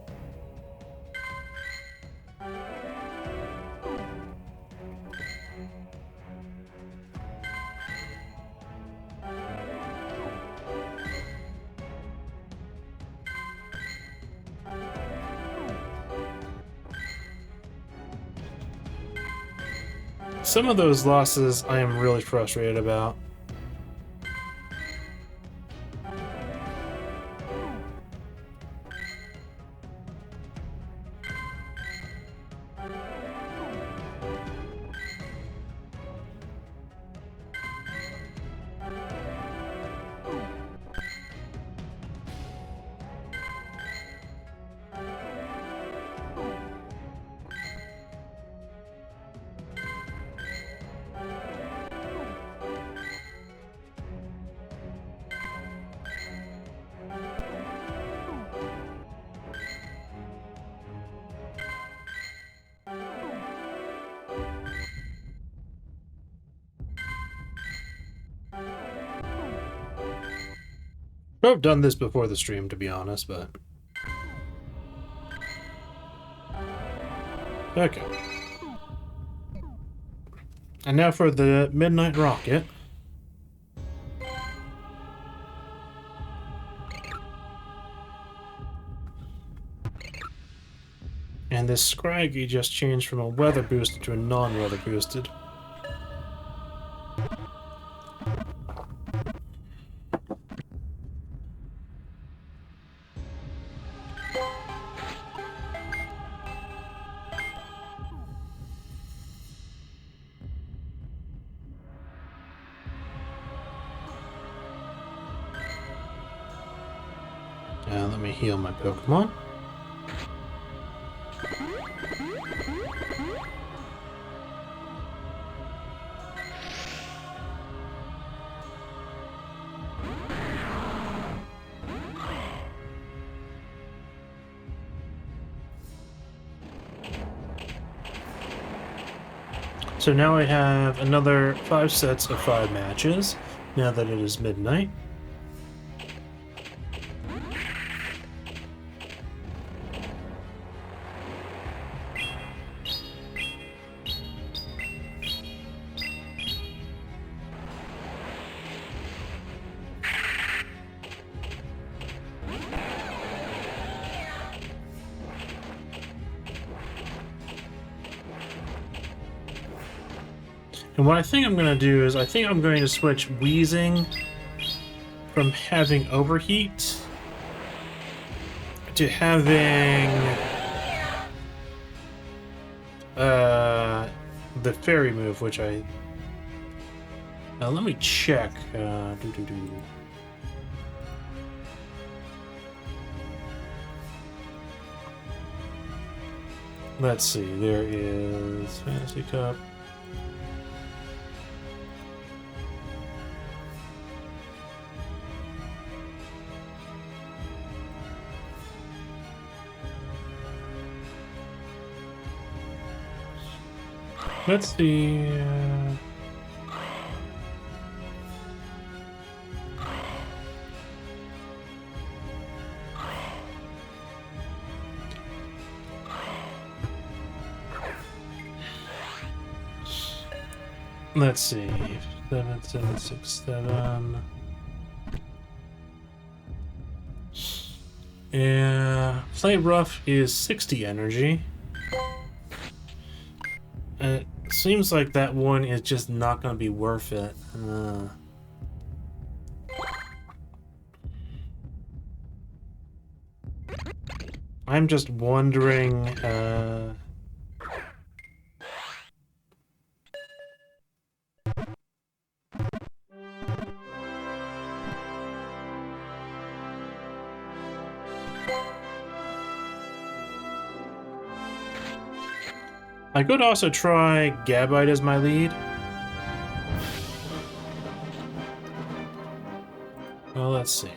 Some of those losses I am really frustrated about. I've done this before the stream, to be honest, but... Okay. And now for the Midnight Rocket. And this Scraggy just changed from a weather boosted to a non-weather boosted. Let me heal my Pokemon. So now I have another 5 sets of 5 matches, now that it is midnight. And what I think I'm going to do is, I think I'm going to switch Wheezing from having Overheat to having the Fairy move, which I... let me check. Let's see, there is Fantasy Cup. Let's see. Let's see. 7767. Yeah. Play Rough is 60 energy. It seems like that one is just not going to be worth it. I'm just wondering, I could also try Gabite as my lead. Well, let's see.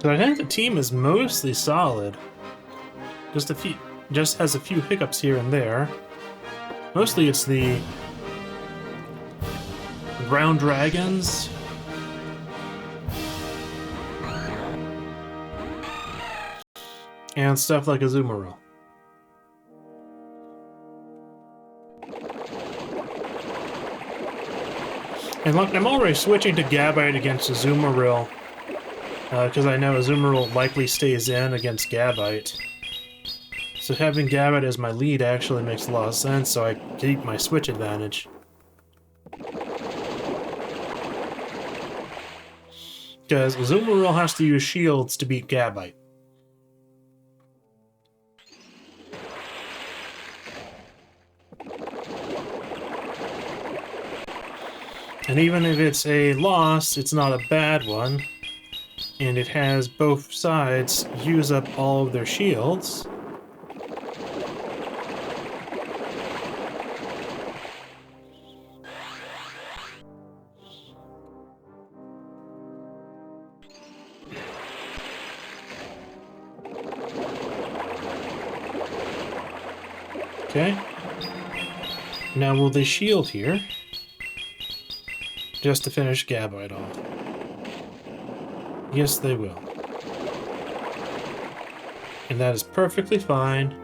So I think the team is mostly solid. Just has a few hiccups here and there. Mostly it's the ground dragons. And stuff like Azumarill. And look, I'm already switching to Gabite against Azumarill, because I know Azumarill likely stays in against Gabite. So having Gabite as my lead actually makes a lot of sense, so I keep my switch advantage. Because Azumarill has to use shields to beat Gabite. And even if it's a loss, it's not a bad one. And it has both sides use up all of their shields. Okay. Now will they shield here? Just to finish Gabite off. Yes, they will. And that is perfectly fine,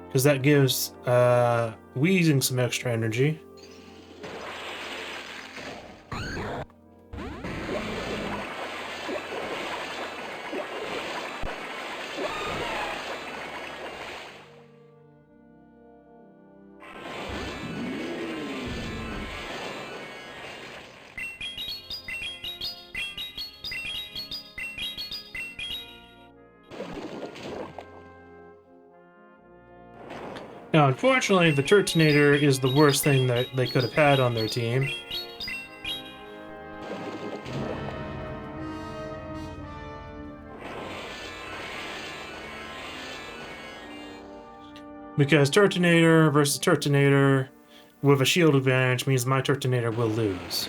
because that gives Weezing some extra energy. Now, unfortunately, the Turtonator is the worst thing that they could have had on their team. Because Turtonator versus Turtonator with a shield advantage means my Turtonator will lose.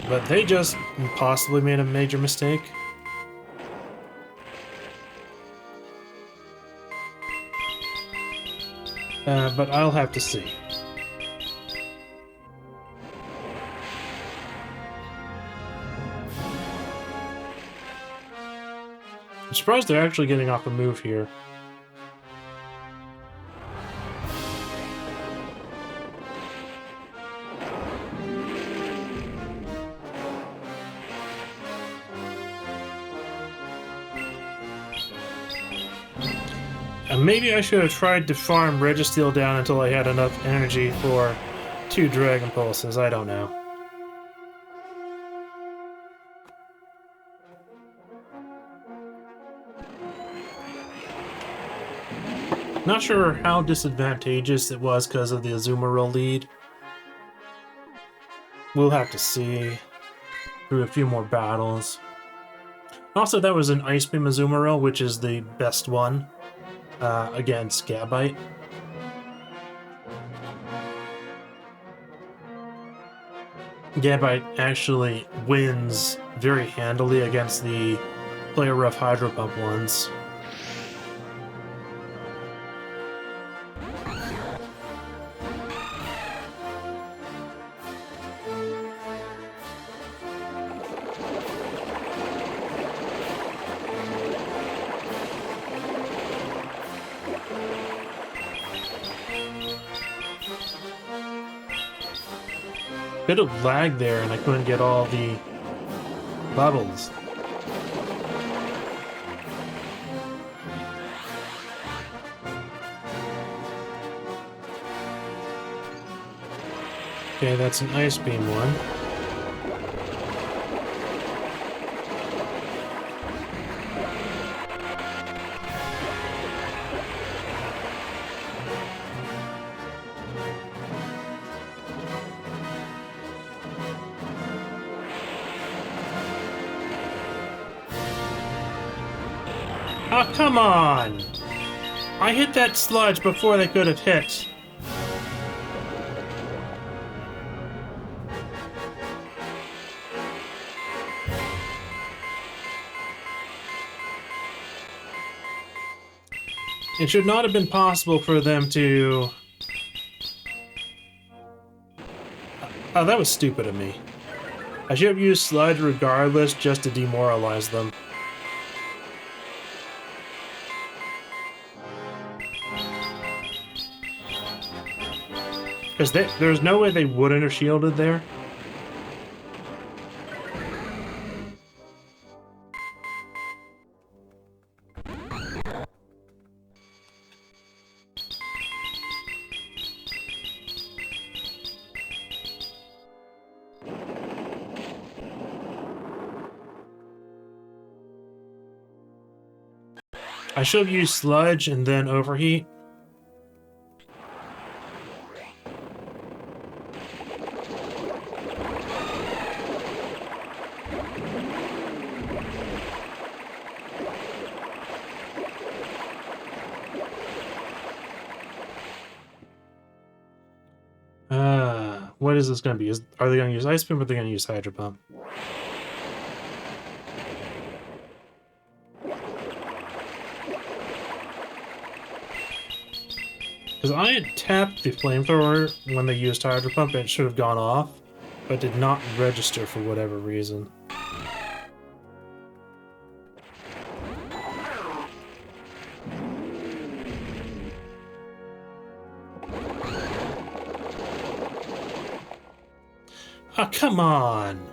But they just possibly made a major mistake. But I'll have to see. I'm surprised they're actually getting off a move here. Maybe I should have tried to farm Registeel down until I had enough energy for 2 Dragon Pulses. I don't know. Not sure how disadvantageous it was because of the Azumarill lead. We'll have to see through a few more battles. Also, that was an Ice Beam Azumarill, which is the best one. Against Gabite. Gabite actually wins very handily against the Play Rough Hydro Pump ones. Bit of lag there, and I couldn't get all the bubbles. Okay, that's an ice beam one. Oh, come on! I hit that sludge before they could have hit. It should not have been possible for them to... Oh, that was stupid of me. I should have used sludge regardless just to demoralize them. Because there's no way they wouldn't have shielded there. I should have used sludge and then overheat. What is this going to be? Are they going to use Ice Beam or are they going to use Hydro Pump? Because I had tapped the Flamethrower when they used Hydro Pump and it should have gone off, but did not register for whatever reason. Oh, come on!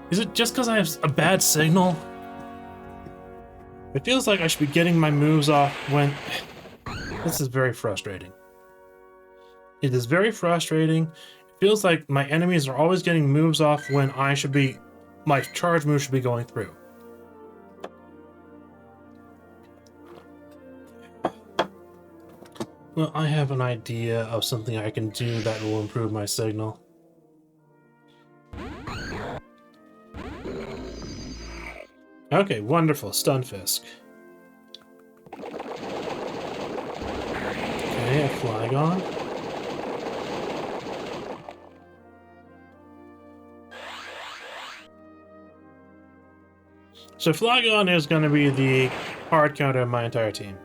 Is it just because I have a bad signal? It feels like I should be getting my moves off when... This is very frustrating. It is very frustrating. It feels like my enemies are always getting moves off when I should be... My charge move should be going through. Well, I have an idea of something I can do that will improve my signal. Okay, wonderful. Stunfisk. Okay, a Flygon. So Flygon is going to be the hard counter of my entire team.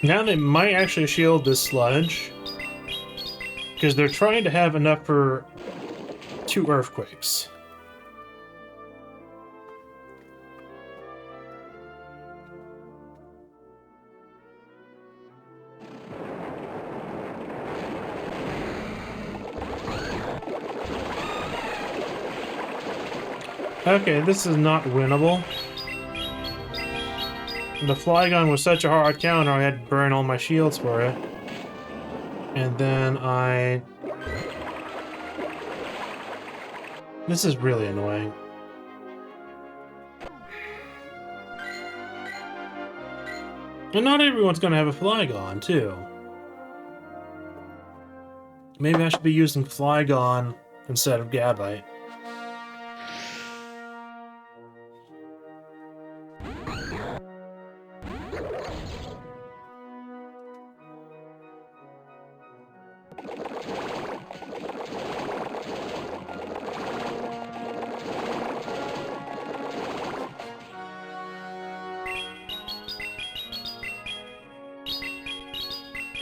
Now they might actually shield this sludge, because they're trying to have enough for 2 earthquakes. Okay, this is not winnable. The Flygon was such a hard counter, I had to burn all my shields for it. And then This is really annoying. And not everyone's gonna have a Flygon, too. Maybe I should be using Flygon instead of Gabite.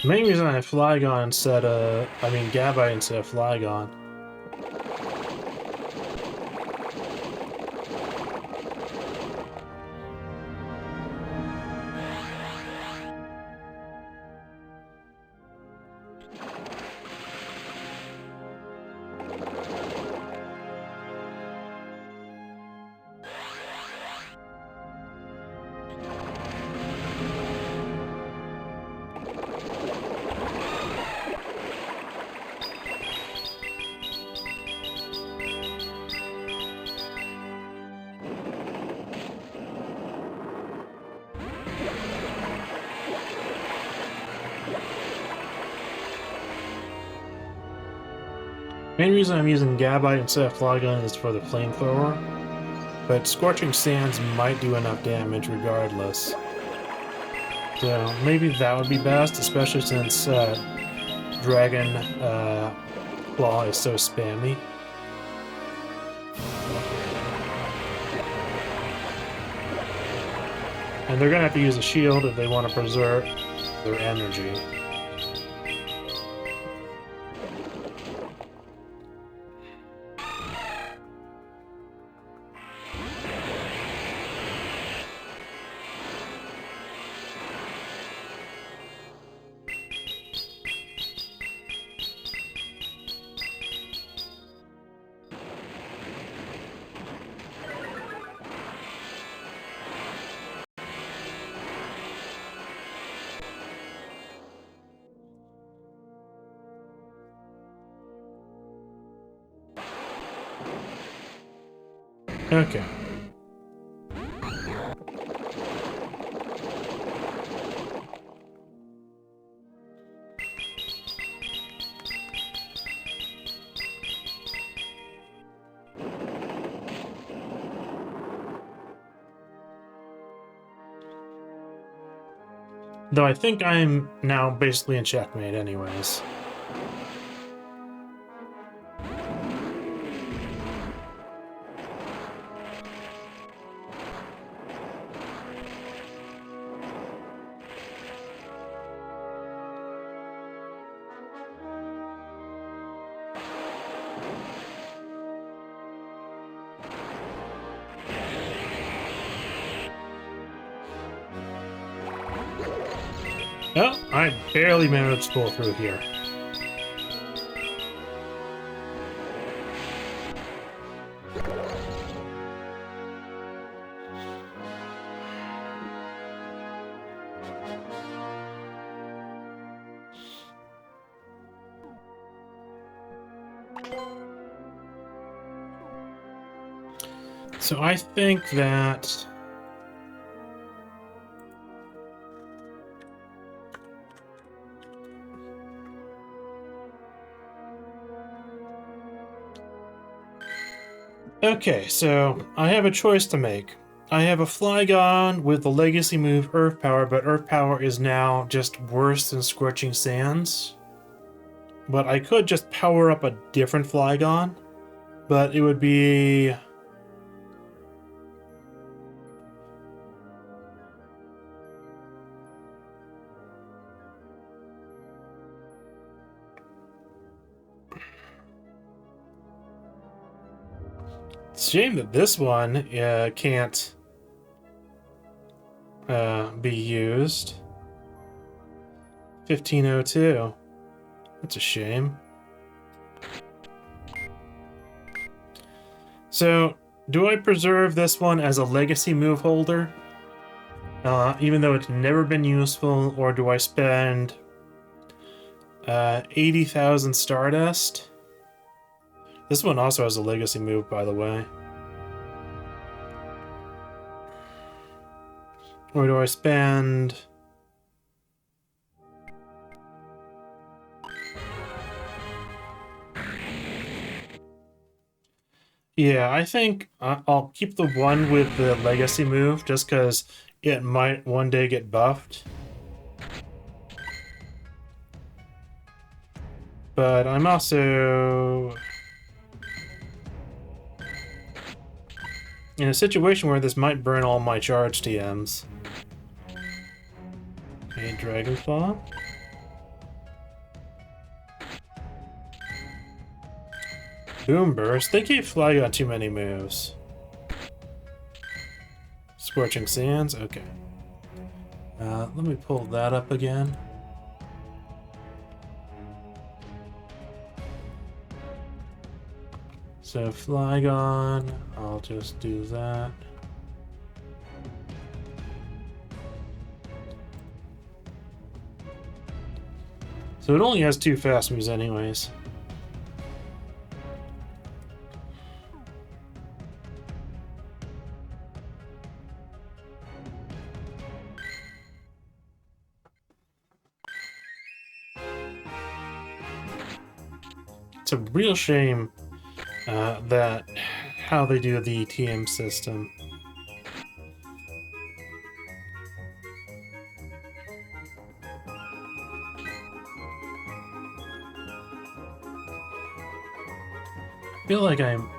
The main reason I have Flygon instead of... I mean Gabite instead of Flygon. Main reason I'm using Gabite instead of Flygon is for the flamethrower, but Scorching Sands might do enough damage regardless. So maybe that would be best, especially since Dragon Claw is so spammy. And they're gonna have to use a shield if they want to preserve their energy. Okay. Though I think I'm now basically in checkmate anyways. Oh, I barely managed to pull through here. So I think that... Okay, so I have a choice to make. I have a Flygon with the legacy move Earth Power, but Earth Power is now just worse than Scorching Sands. But I could just power up a different Flygon, but it would be... It's a shame that this one can't be used. 1502. That's a shame. So, do I preserve this one as a legacy move holder? Even though it's never been useful, or do I spend 80,000 Stardust? This one also has a legacy move, by the way. Or do I spend... Yeah, I think I'll keep the one with the legacy move, just because it might one day get buffed. But I'm also... in a situation where this might burn all my charge TMs. Okay, Dragon Claw. Boom Burst. They keep Flygon too many moves. Scorching Sands. Okay. Let me pull that up again. So Flygon, I'll just do that. So it only has 2 fast moves anyways. It's a real shame that how they do the TM system. I feel like I'm...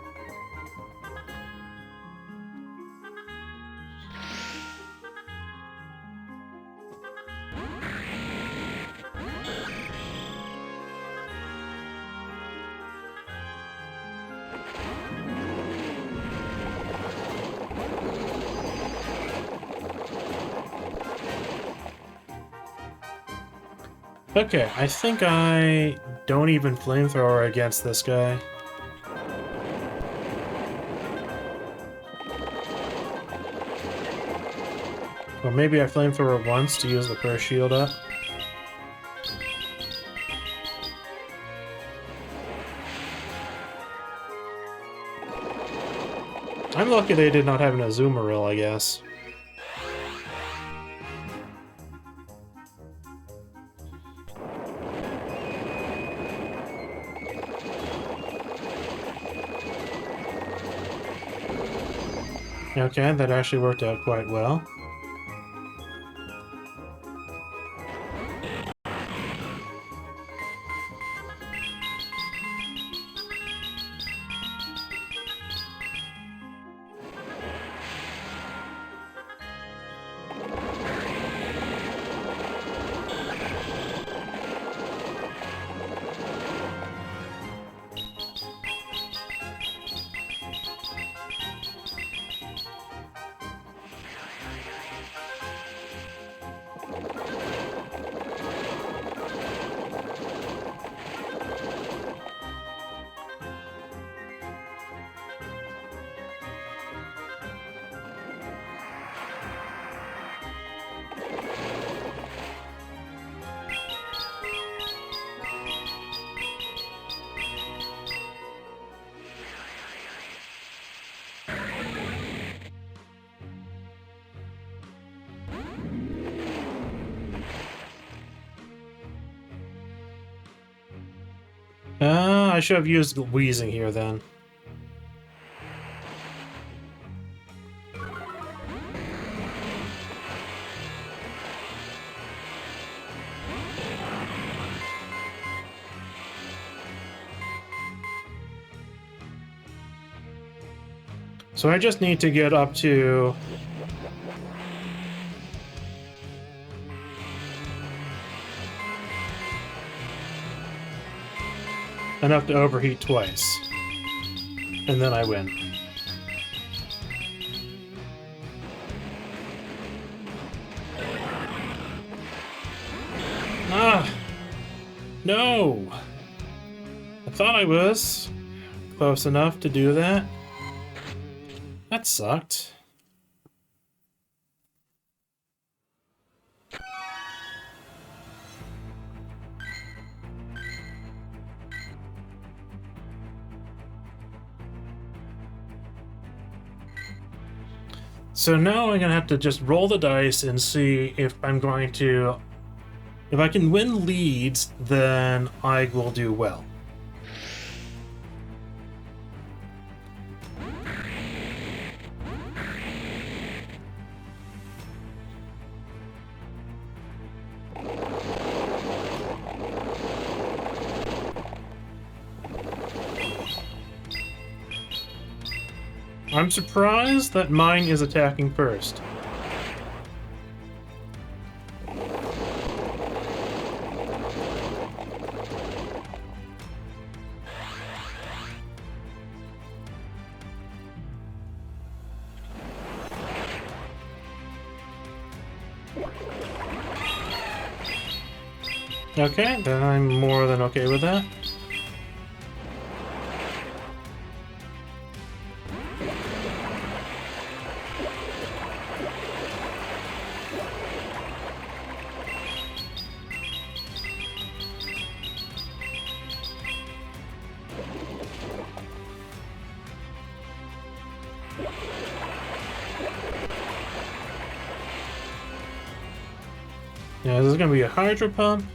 Okay, I think I don't even flamethrower against this guy. Or maybe I flamethrower once to use the first shield up. I'm lucky they did not have an Azumarill, I guess. Okay, that actually worked out quite well. I should have used Wheezing here then. So I just need to get up to... enough to overheat twice. And then I win. Ah! No! I thought I was close enough to do that. That sucked. So now I'm gonna have to just roll the dice and see if I'm going to... If I can win leads, then I will do well. I'm surprised that mine is attacking first. Okay, then I'm more than okay with that. Yeah, this is gonna be a hydro pump.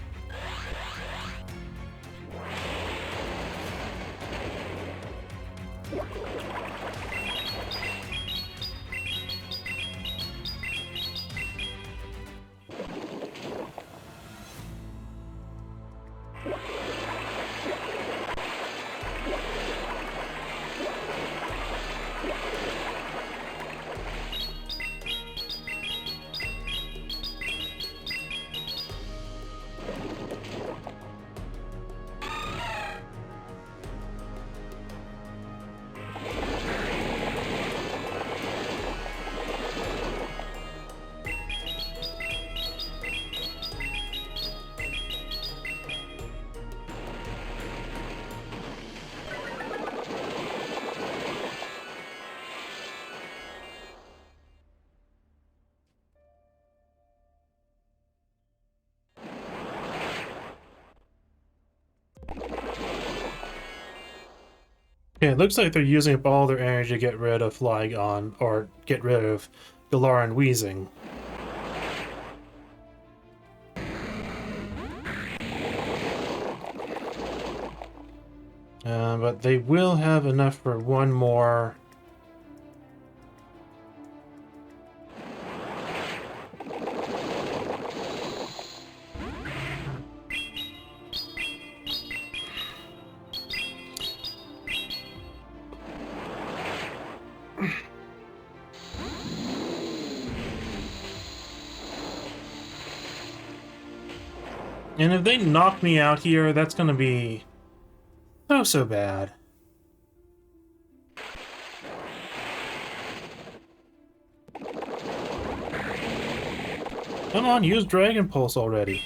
Yeah, it looks like they're using up all their energy to get rid of Flygon, or get rid of Galar and Wheezing. But they will have enough for one more. And if they knock me out here, that's gonna be so bad. Come on, use Dragon Pulse already.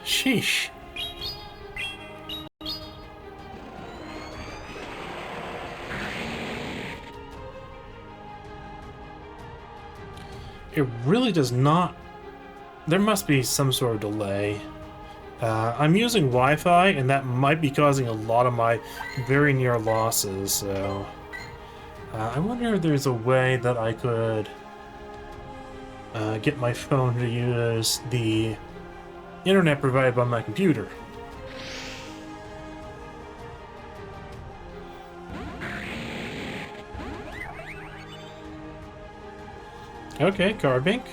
Sheesh. It really does not... There must be some sort of delay. I'm using Wi-Fi, and that might be causing a lot of my very near losses, so... I wonder if there's a way that I could get my phone to use the internet provided by my computer. Okay, card bank.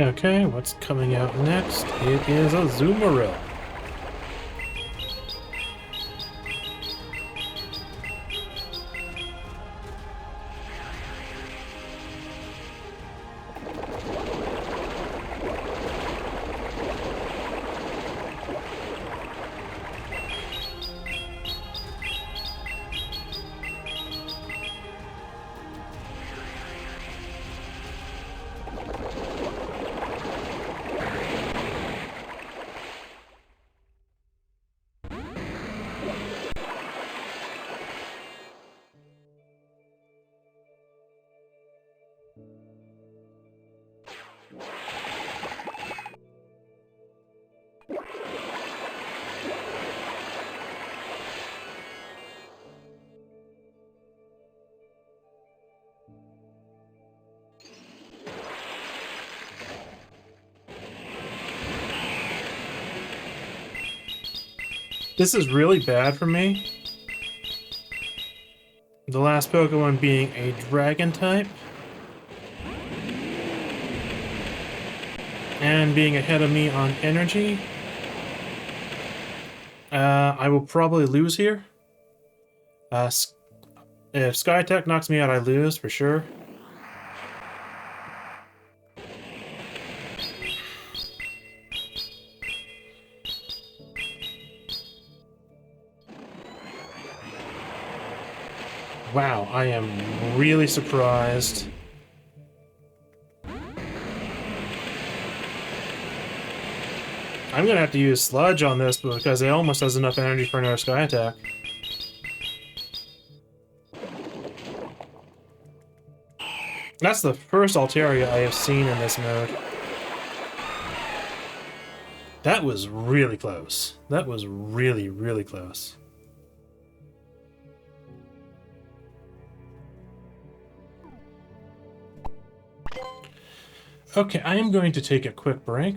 Okay, what's coming out next? It is a Zoomeril. This is really bad for me. The last Pokemon being a dragon type. And being ahead of me on energy. I will probably lose here. If Skytech knocks me out, I lose for sure. Wow, I am really surprised. I'm gonna have to use Sludge on this because it almost has enough energy for another Sky Attack. That's the first Altaria I have seen in this mode. That was really close. That was really, really close. Okay, I am going to take a quick break.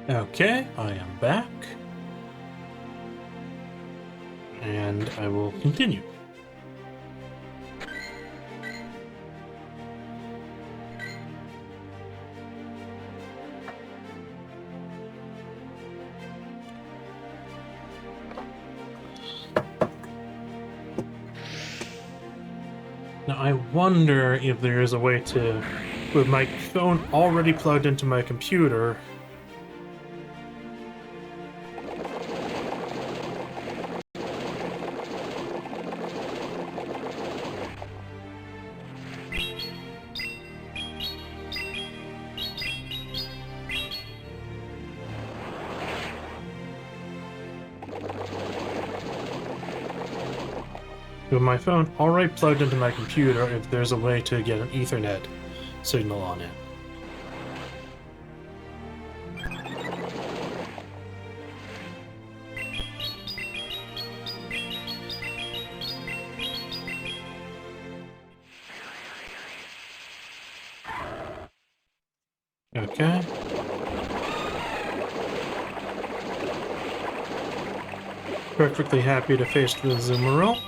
Okay, I am back. And I will continue. Now I wonder if there is a way to, with my phone already plugged into my computer, with my phone already plugged into my computer, if there's a way to get an Ethernet signal on it. Okay. Perfectly happy to face the Zoomerl.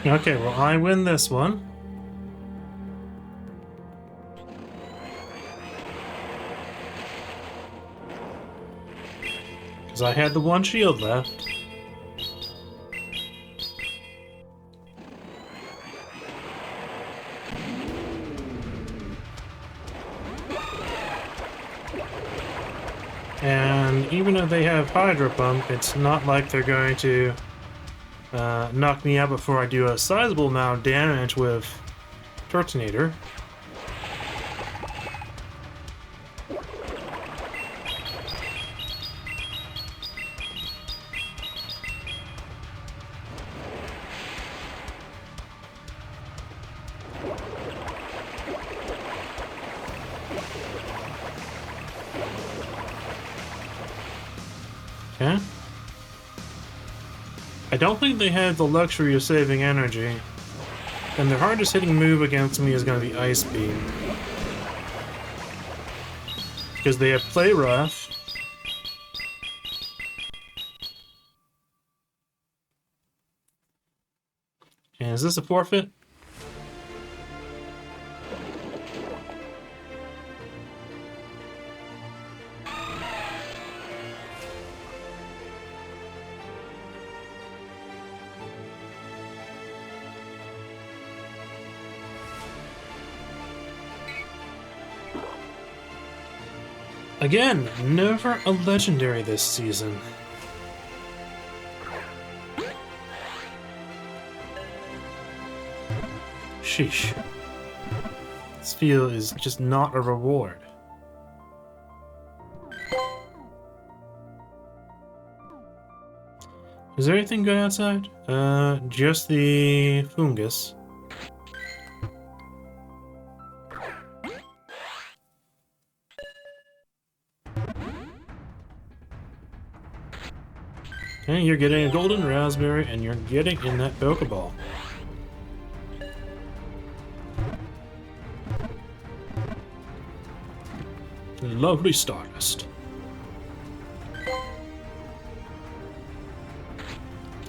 Okay, well, I win this one. Because I had the one shield left. And even if they have Hydro Pump, it's not like they're going to knock me out before I do a sizable amount of damage with Turtonator. Okay. I don't think they have the luxury of saving energy, and their hardest hitting move against me is going to be Ice Beam. Because they have Play Rough. And is this a forfeit? Again, never a legendary this season. Sheesh. This field is just not a reward. Is there anything good outside? Just the fungus. Okay, you're getting a golden raspberry, and you're getting in that Pokeball. Lovely Stardust.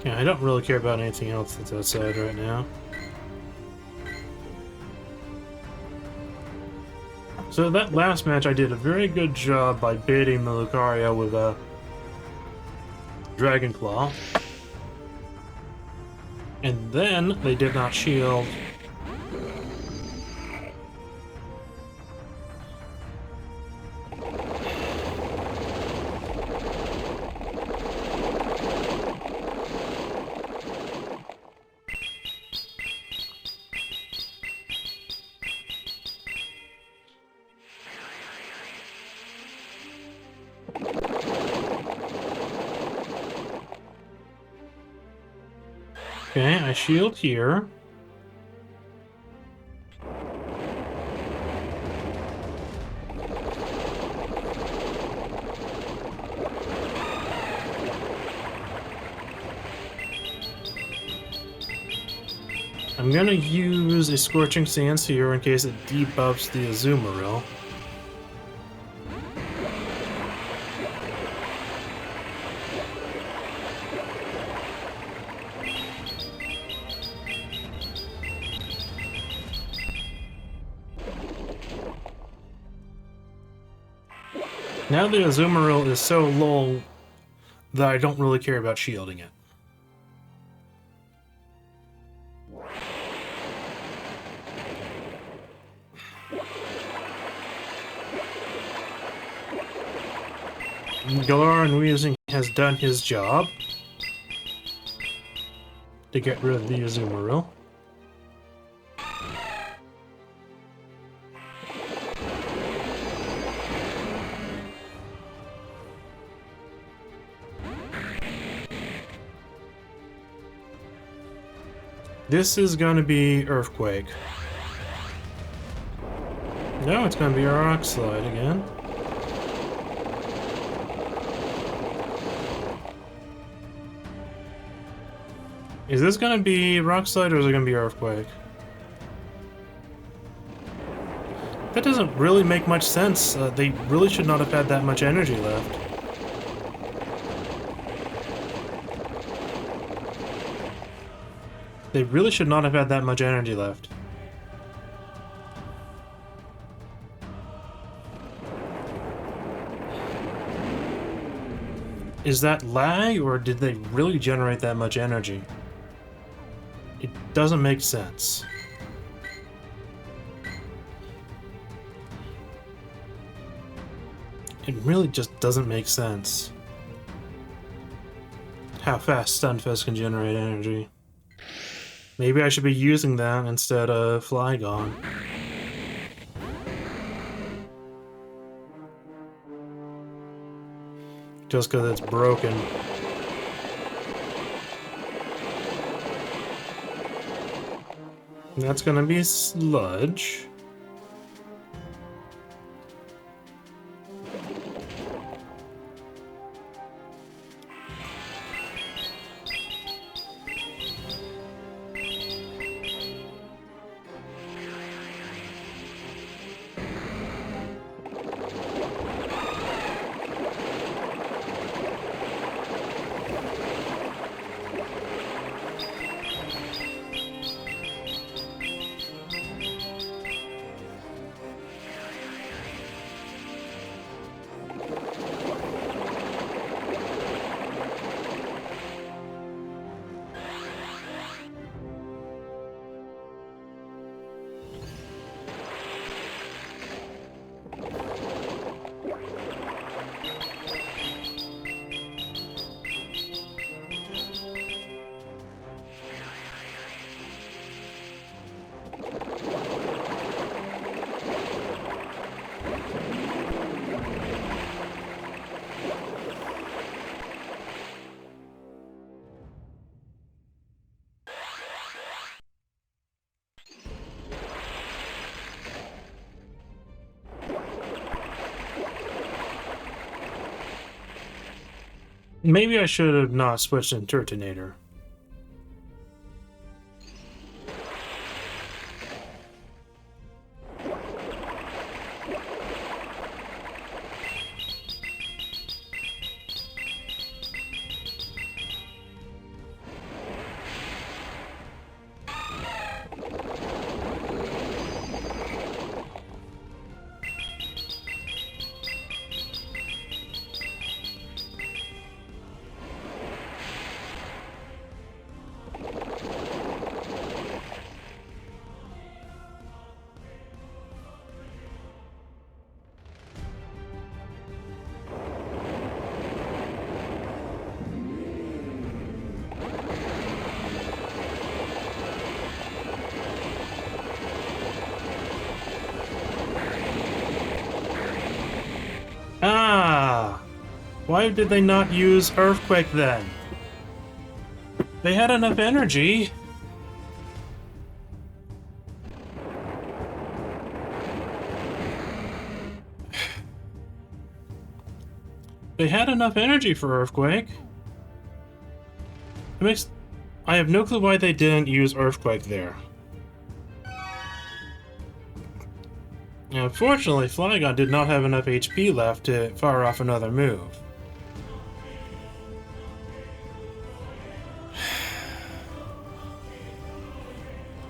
Yeah, I don't really care about anything else that's outside right now. So that last match, I did a very good job by baiting the Lucario with a Dragon Claw. And then they did not shield. Okay, I shield here. I'm gonna use a Scorching Sands here in case it debuffs the Azumarill. Now the Azumarill is so low that I don't really care about shielding it. Galaran Weezing has done his job to get rid of the Azumarill. This is gonna be Earthquake. No, it's gonna be a Rock Slide again. Is this gonna be Rock Slide or is it gonna be Earthquake? That doesn't really make much sense. They really should not have had that much energy left. They really should not have had that much energy left. Is that lag, or did they really generate that much energy? It doesn't make sense. It really just doesn't make sense. How fast Stunfisk can generate energy. Maybe I should be using that instead of Flygon. Just because it's broken. That's gonna be Sludge. Maybe I should have not switched in Turtonator. Ah! Why did they not use Earthquake then? They had enough energy. They had enough energy for Earthquake. It makes... I have no clue why they didn't use Earthquake there. Now, unfortunately, Flygon did not have enough HP left to fire off another move.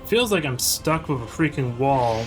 Feels like I'm stuck with a freaking wall.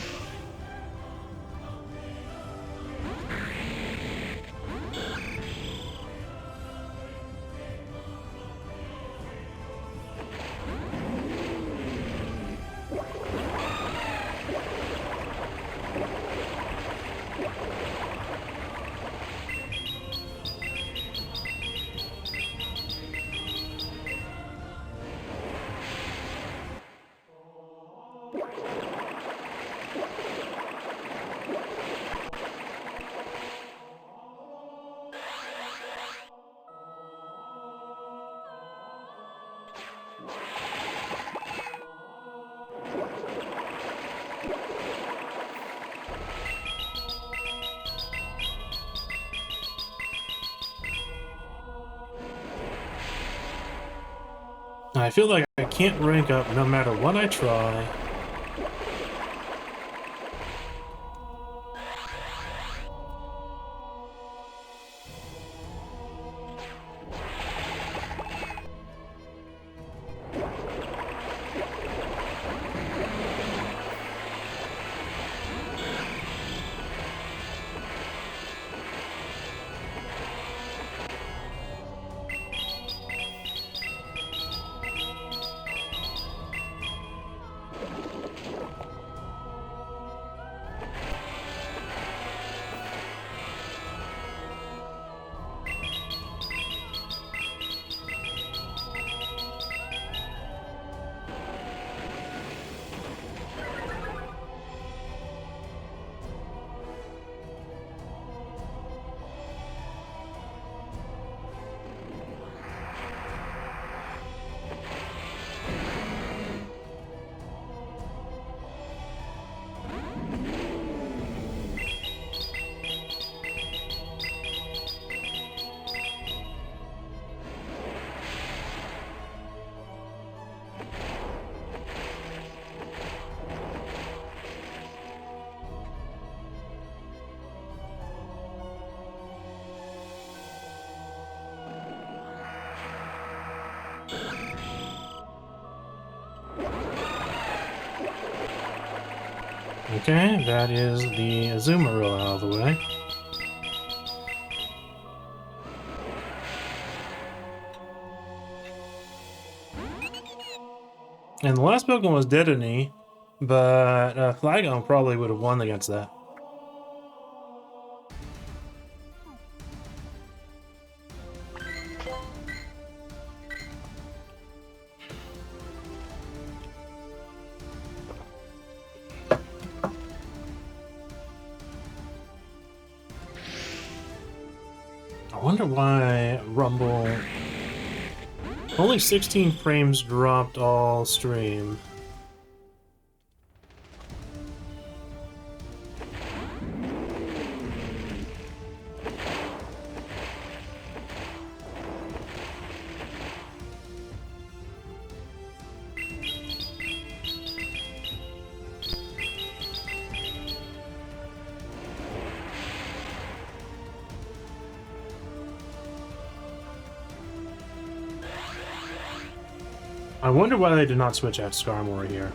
I feel like I can't rank up no matter what I try. Okay, that is the Azumarill out of the way. And the last Pokemon was Dedenne, but Flygon probably would have won against that. I wonder why Rumble... Only 16 frames dropped all stream. I wonder why they did not switch out Skarmory here.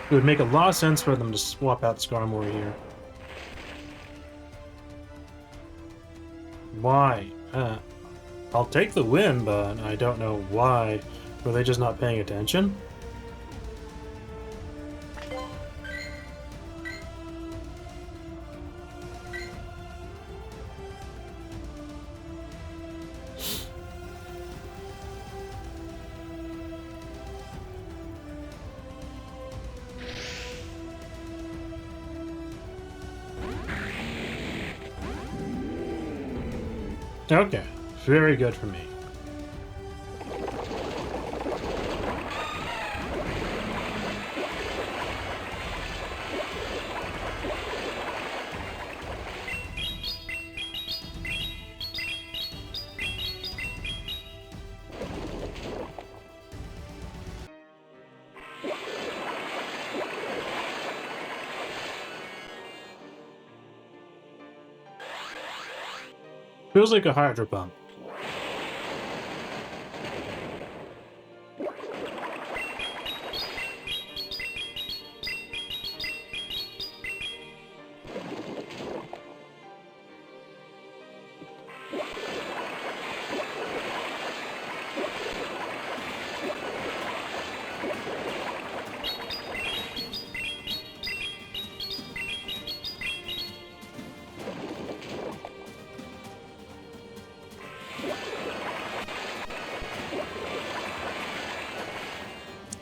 It would make a lot of sense for them to swap out Skarmory here. Why? I'll take the win, but I don't know why. Were they just not paying attention? Okay, very good for me. Feels like a hydro pump.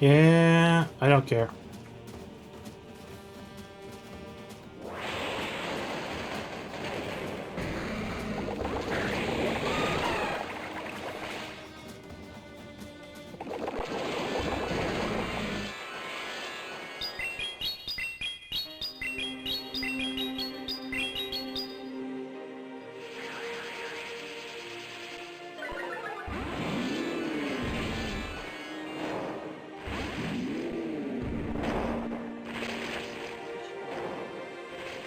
Yeah, I don't care.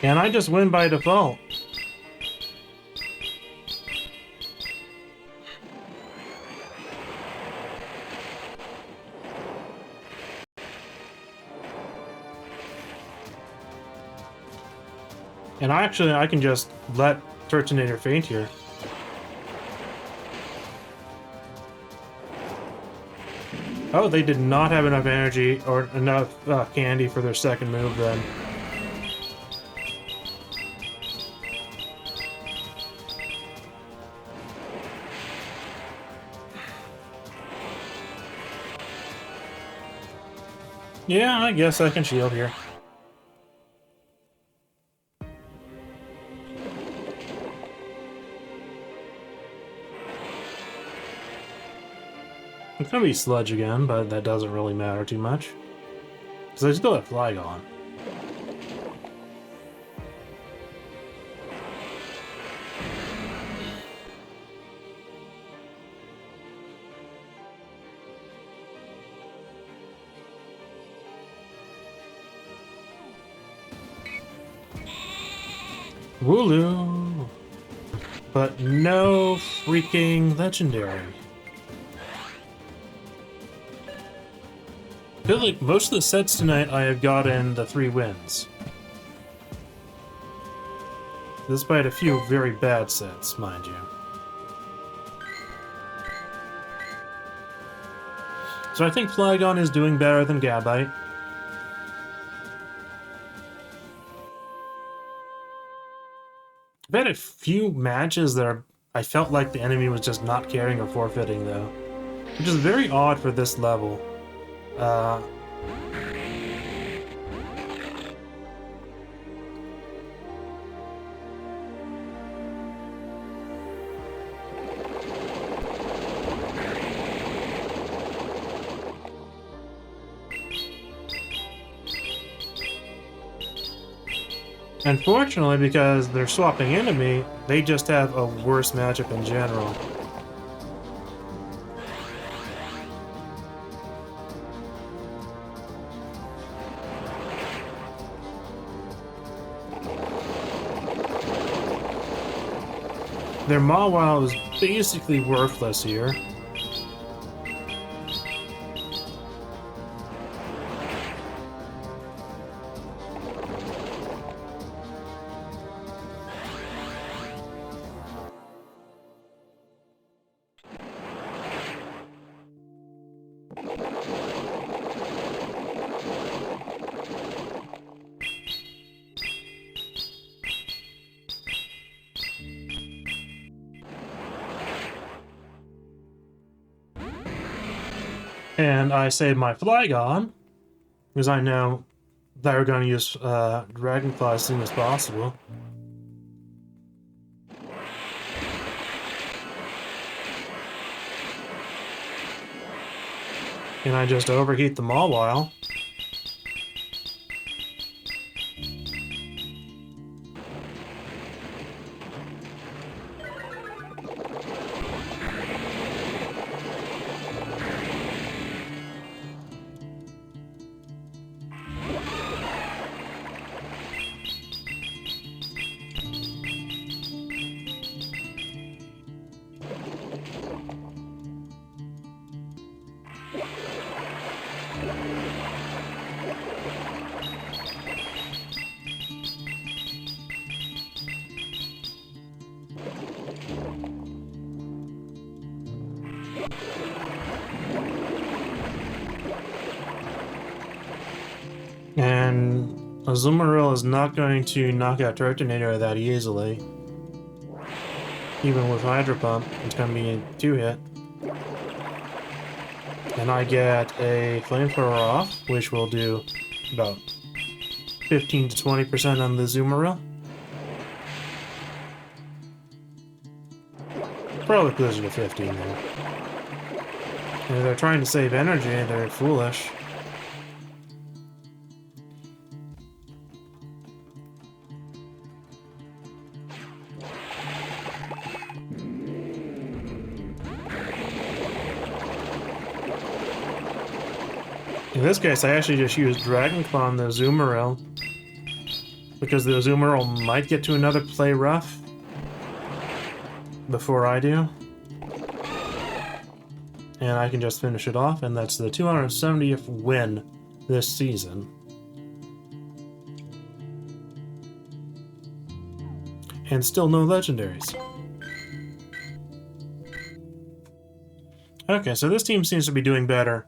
And I just win by default. And I can just let Turtonator faint here. Oh, they did not have enough energy or enough candy for their second move then. Yeah, I guess I can shield here. It's gonna be Sludge again, but that doesn't really matter too much. Because I still have Flygon. Wooloo! But no freaking legendary. I feel like most of the sets tonight I have gotten the 3 wins. Despite a few very bad sets, mind you. So I think Flygon is doing better than Gabite. I've had a few matches that I felt like the enemy was just not caring or forfeiting, though. Which is very odd for this level. Unfortunately, because they're swapping into me, they just have a worse matchup in general. Their Mawile is basically worthless here. And I saved my Flygon, because I know they're going to use Dragonfly as soon as possible. And I just overheat them all while. And Azumarill is not going to knock out Turtonator that easily. Even with Hydro Pump, it's going to be a 2-hit. And I get a Flamethrower off, which will do about 15 to 20% on the Azumarill. Probably closer to 15 there. And if they're trying to save energy, they're foolish. In this case, I actually just used Dragon Claw on the Azumarill, because the Azumarill might get to another play rough before I do. And I can just finish it off, and that's the 270th win this season. And still no legendaries. Okay, so this team seems to be doing better.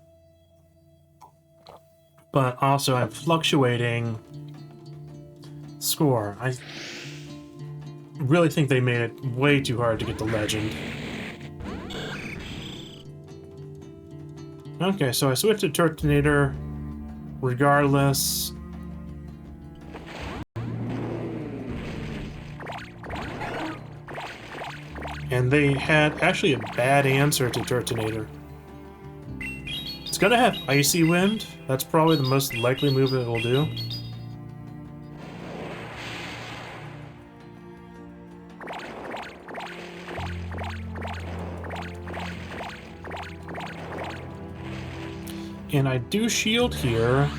But also I'm fluctuating score. I really think they made it way too hard to get the legend. Okay, so I switched to Turtonator regardless. And they had actually a bad answer to Turtonator. It's gonna have Icy Wind. That's probably the most likely move it will do. And I do shield here.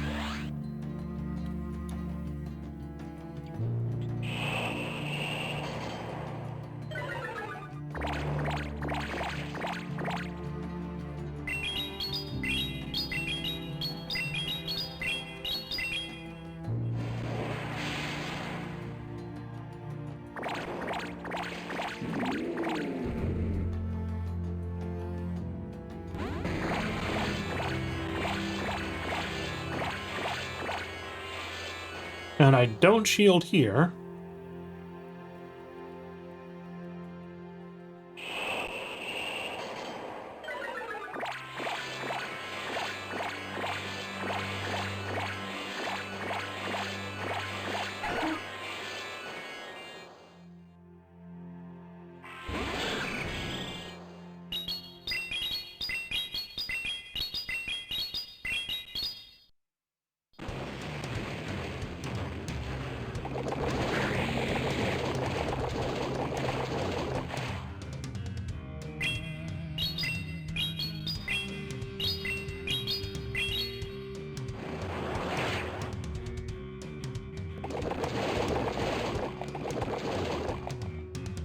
And I don't shield here.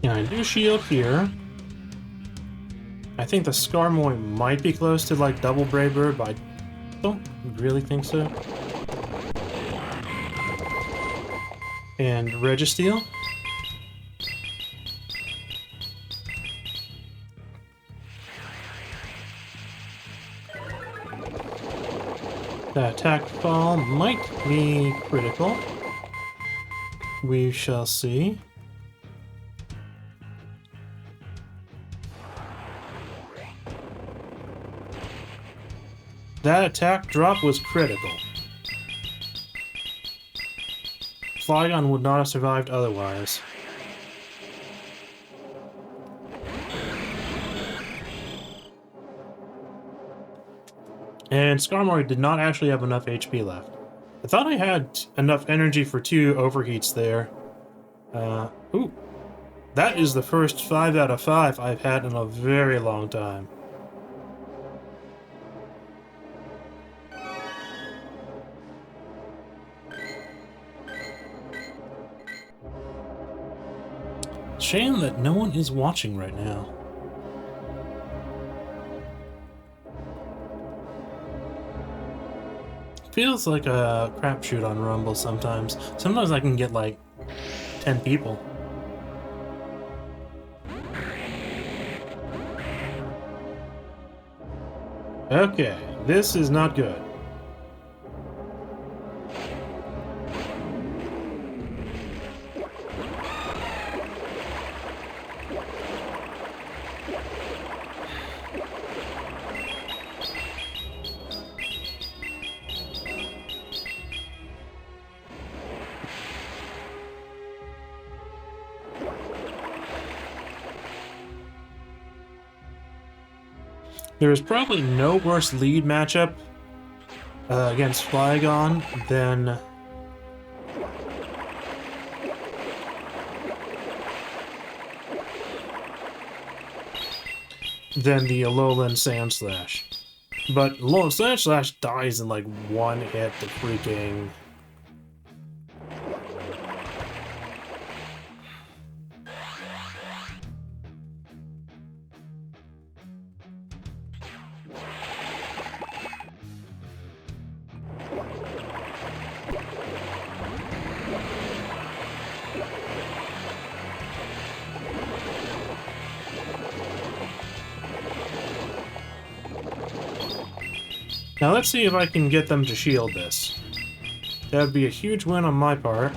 And I do shield here. I think the Skarmory might be close to like double Brave Bird, but I don't really think so. And Registeel. The attack fall might be critical. We shall see. That attack drop was critical. Flygon would not have survived otherwise. And Skarmory did not actually have enough HP left. I thought I had enough energy for 2 overheats there. Ooh. That is the first 5 out of 5 I've had in a very long time. Shame that no one is watching right now. Feels like a crapshoot on Rumble sometimes. Sometimes I can get like 10 people. Okay, this is not good. There is probably no worse lead matchup against Flygon than the Alolan Sandslash. But Alolan Sandslash dies in like one hit to freaking... Now let's see if I can get them to shield this. That would be a huge win on my part.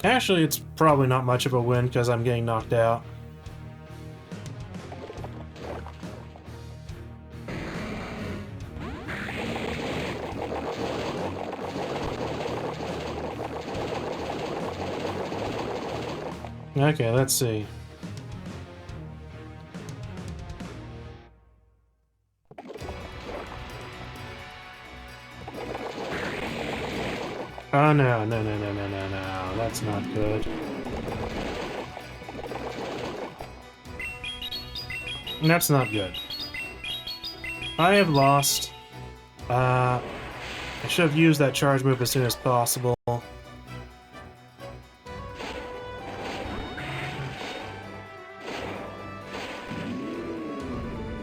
Actually, it's probably not much of a win because I'm getting knocked out. Okay, let's see. Oh no, no, no, no, no, no, no, that's not good. That's not good. I have lost. I should have used that charge move as soon as possible.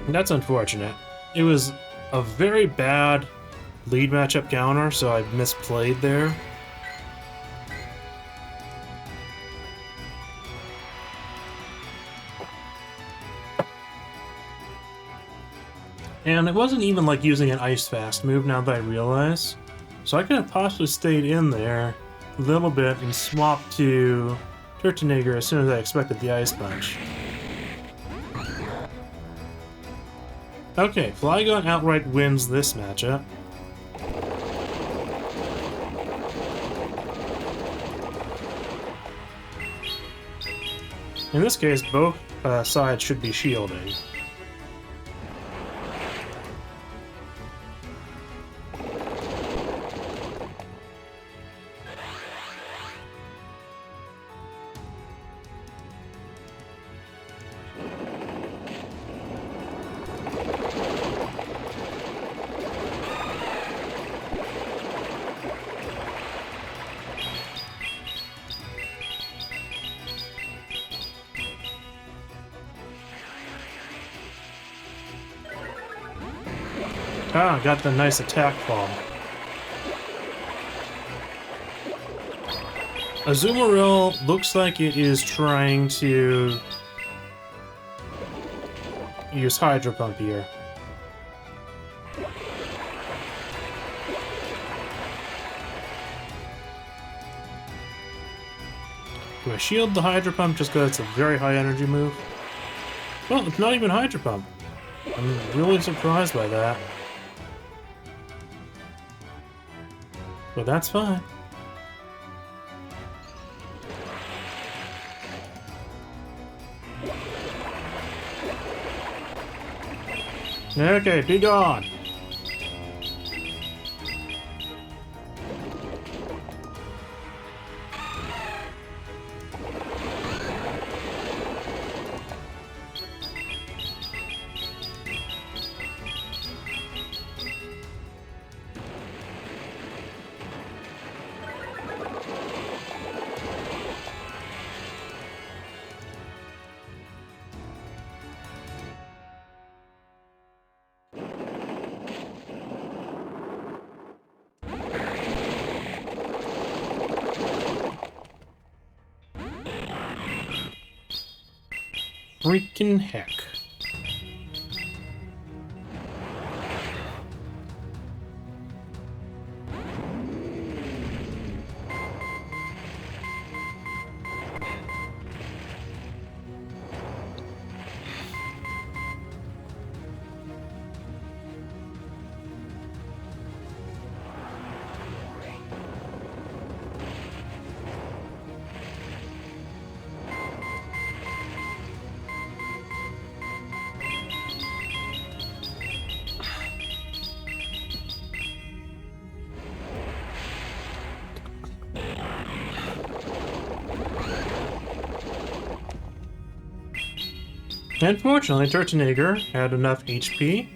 That's unfortunate. It was a very bad lead matchup counter, so I misplayed there. And it wasn't even like using an Ice Fast move now that I realize. So I could have possibly stayed in there a little bit and swapped to Turtonager as soon as I expected the Ice Punch. Okay, Flygon outright wins this matchup. In this case, both sides should be shielding. Ah, got the nice attack fall. Azumarill looks like it is trying to use Hydro Pump here. Do I shield the Hydro Pump just because it's a very high energy move? Well, it's not even Hydro Pump. I'm really surprised by that. But that's fine. Okay, be gone! Freaking heck. Unfortunately, Turtonager had enough HP,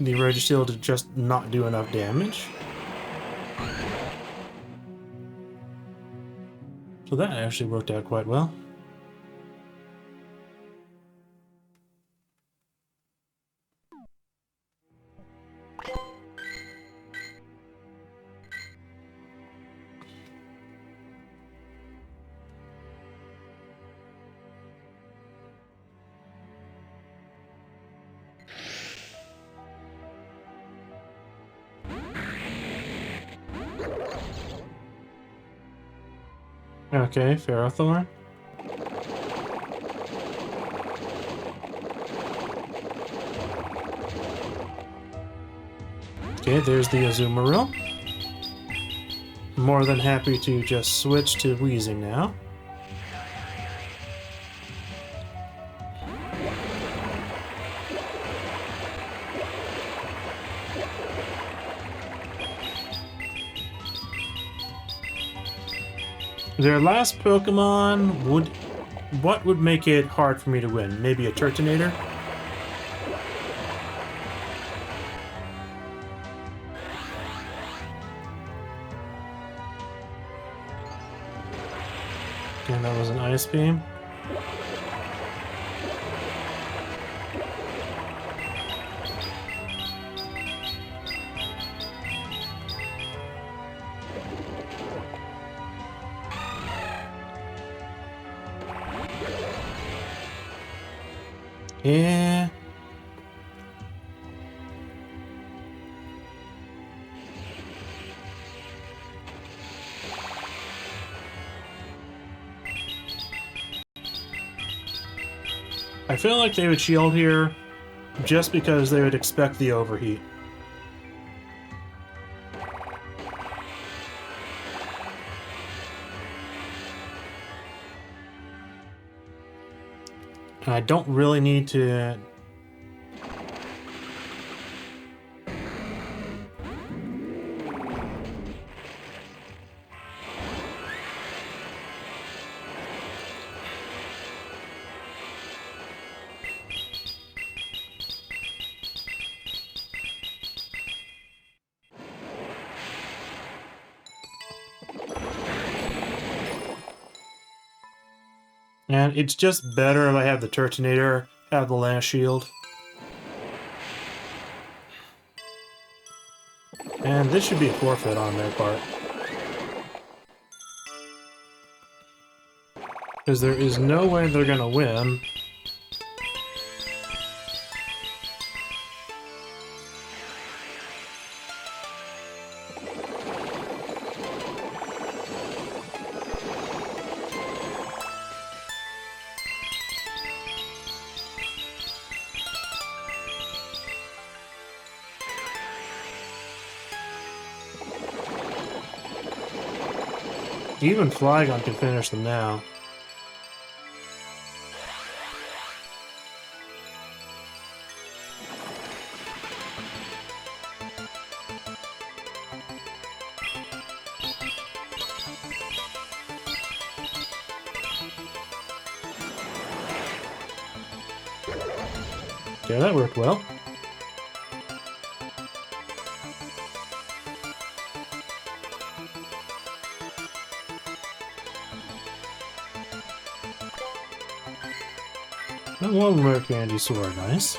the Registeel to just not do enough damage. So that actually worked out quite well. Okay, Ferrothorn. Okay, there's the Azumarill. More than happy to just switch to Wheezing now. Their last Pokemon would... What would make it hard for me to win? Maybe a Turtonator? And that was an Ice Beam. Yeah. I feel like they would shield here just because they would expect the overheat. And I don't really need to... And it's just better if I have the Turtonator have the last shield. And this should be a forfeit on their part. Because there is no way they're gonna win. Even Flygon can finish them now. Okay, that worked well. And one more candy sword, nice.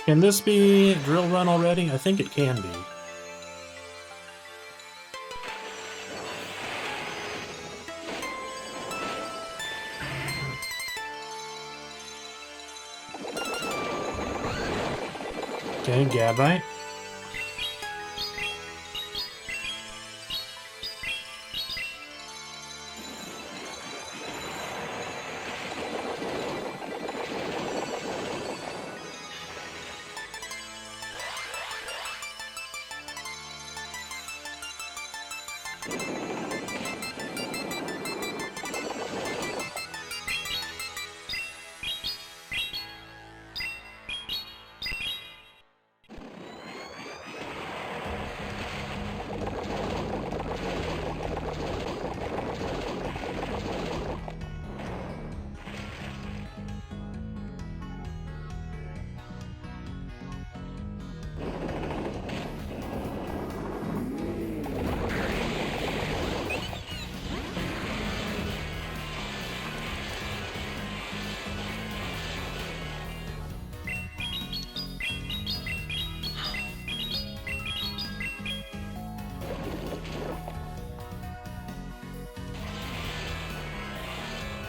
Can this be drill run already? I think it can be. Okay, Gabite.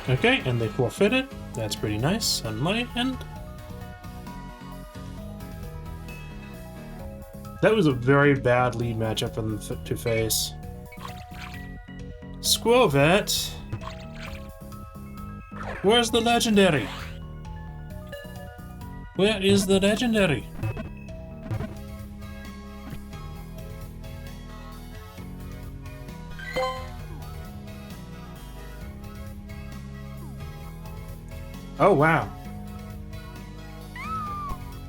Okay, and they forfeited. That's pretty nice on my end. That was a very bad lead matchup for them to face. Squovet! Where's the legendary? Where is the legendary? Oh, wow.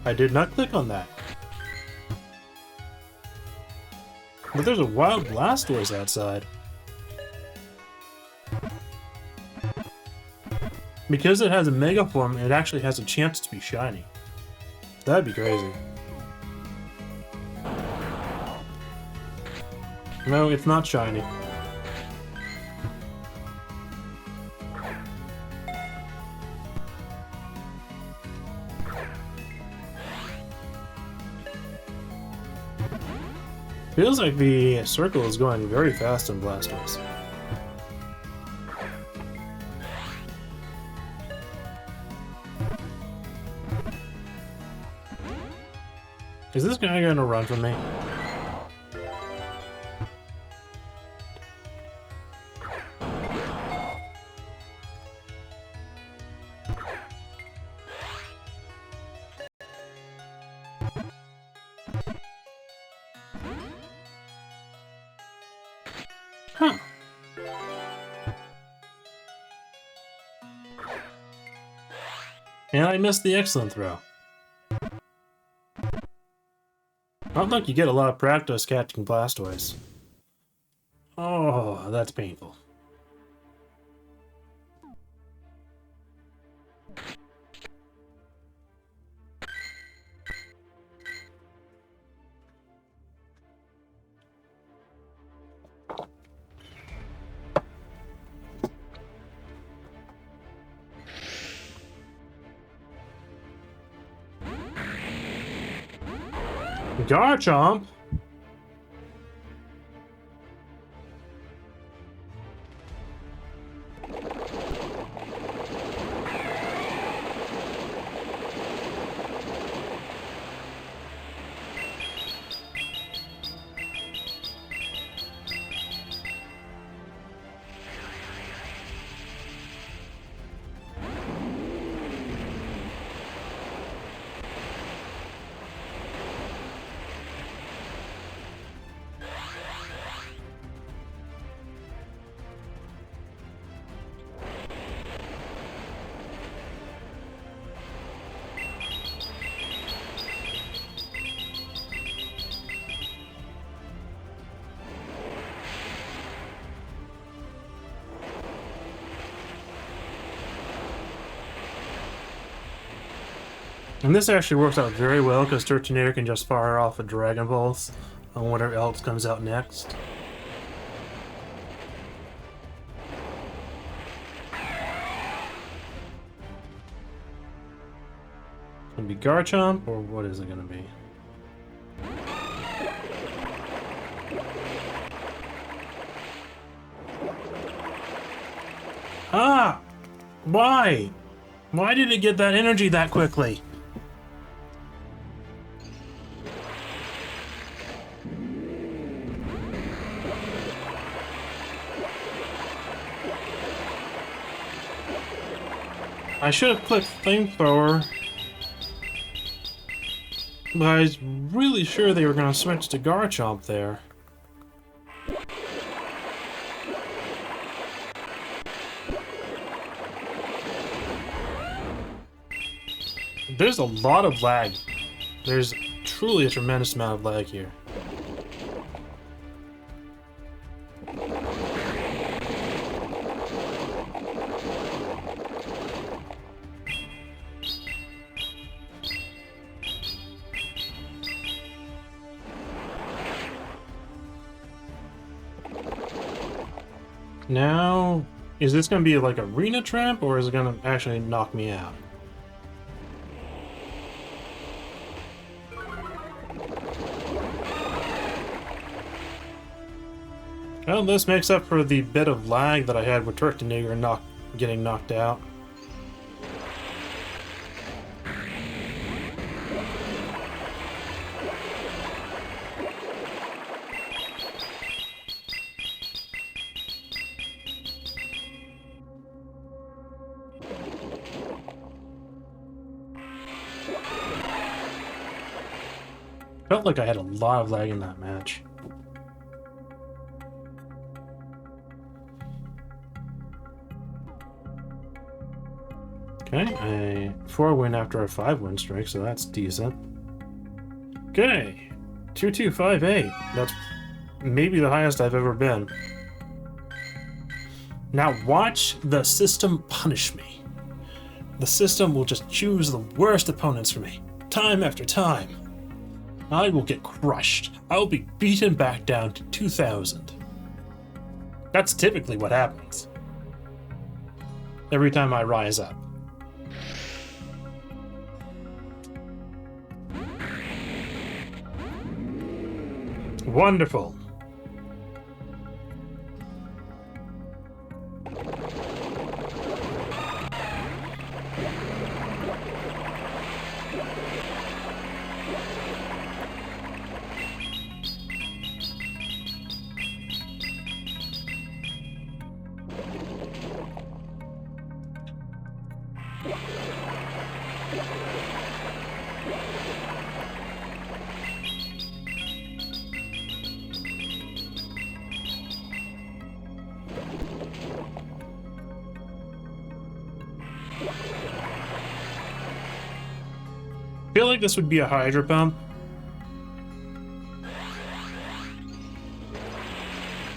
I did not click on that. But there's a wild Blastoise outside. Because it has a Mega Form, it actually has a chance to be shiny. That'd be crazy. No, it's not shiny. Feels like the circle is going very fast in Blastoise. Is this guy gonna run from me? Huh. And I missed the excellent throw. Not like you get a lot of practice catching Blastoise. Oh, that's painful. Garchomp? And this actually works out very well because Turtonator can just fire off a Dragon Pulse on whatever else comes out next. Gonna be Garchomp, or what is it gonna be? Ah! Why? Why did it get that energy that quickly? I should have clicked Flamethrower, but I was really sure they were going to switch to Garchomp there. There's a lot of lag. There's truly a tremendous amount of lag here. Now, is this going to be like Arena Tramp, or is it going to actually knock me out? Well, this makes up for the bit of lag that I had with Turtonator getting knocked out. Felt like I had a lot of lag in that match. Okay, a 4-win after a 5-win streak, so that's decent. Okay, 2258. That's maybe the highest I've ever been. Now watch the system punish me. The system will just choose the worst opponents for me, time after time. I will get crushed. I will be beaten back down to 2,000. That's typically what happens every time I rise up. Wonderful. I feel like this would be a Hydro Pump.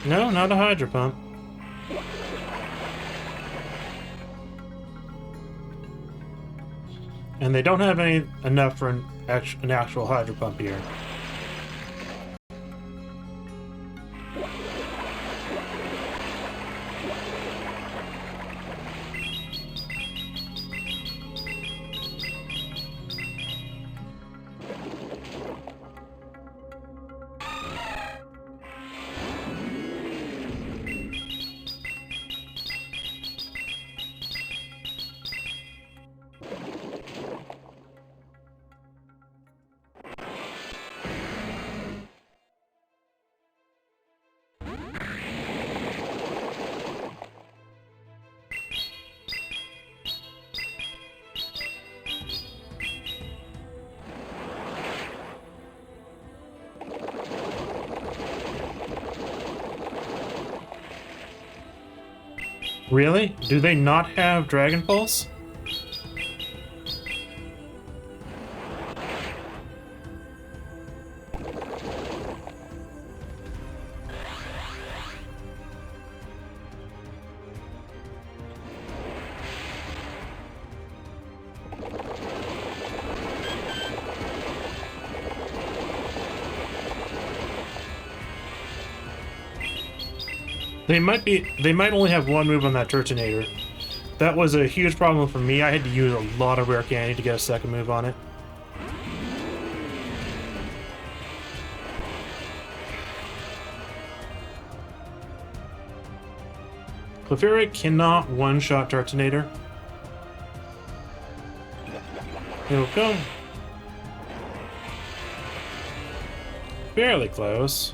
No, not a Hydro Pump. And they don't have enough for an actual Hydro Pump here. Really? Do they not have Dragon Pulse? They might only have one move on that Turtonator. That was a huge problem for me. I had to use a lot of rare candy to get a second move on it. Clefairy cannot one-shot Turtonator. Here we go. Fairly close.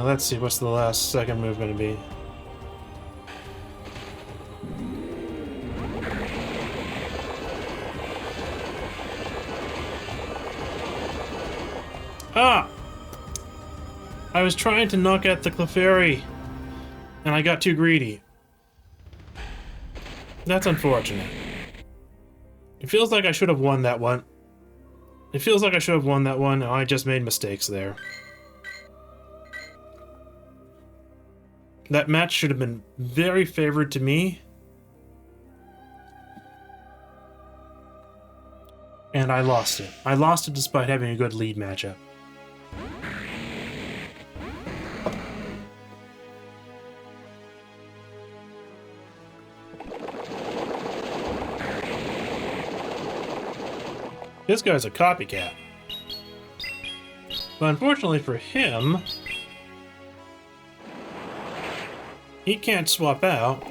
Let's see, what's the last second move going to be? Ah! I was trying to knock out the Clefairy, and I got too greedy. That's unfortunate. It feels like I should have won that one. It feels like I should have won that one, and I just made mistakes there. That match should have been very favored to me. And I lost it. I lost it despite having a good lead matchup. This guy's a copycat. But unfortunately for him, he can't swap out.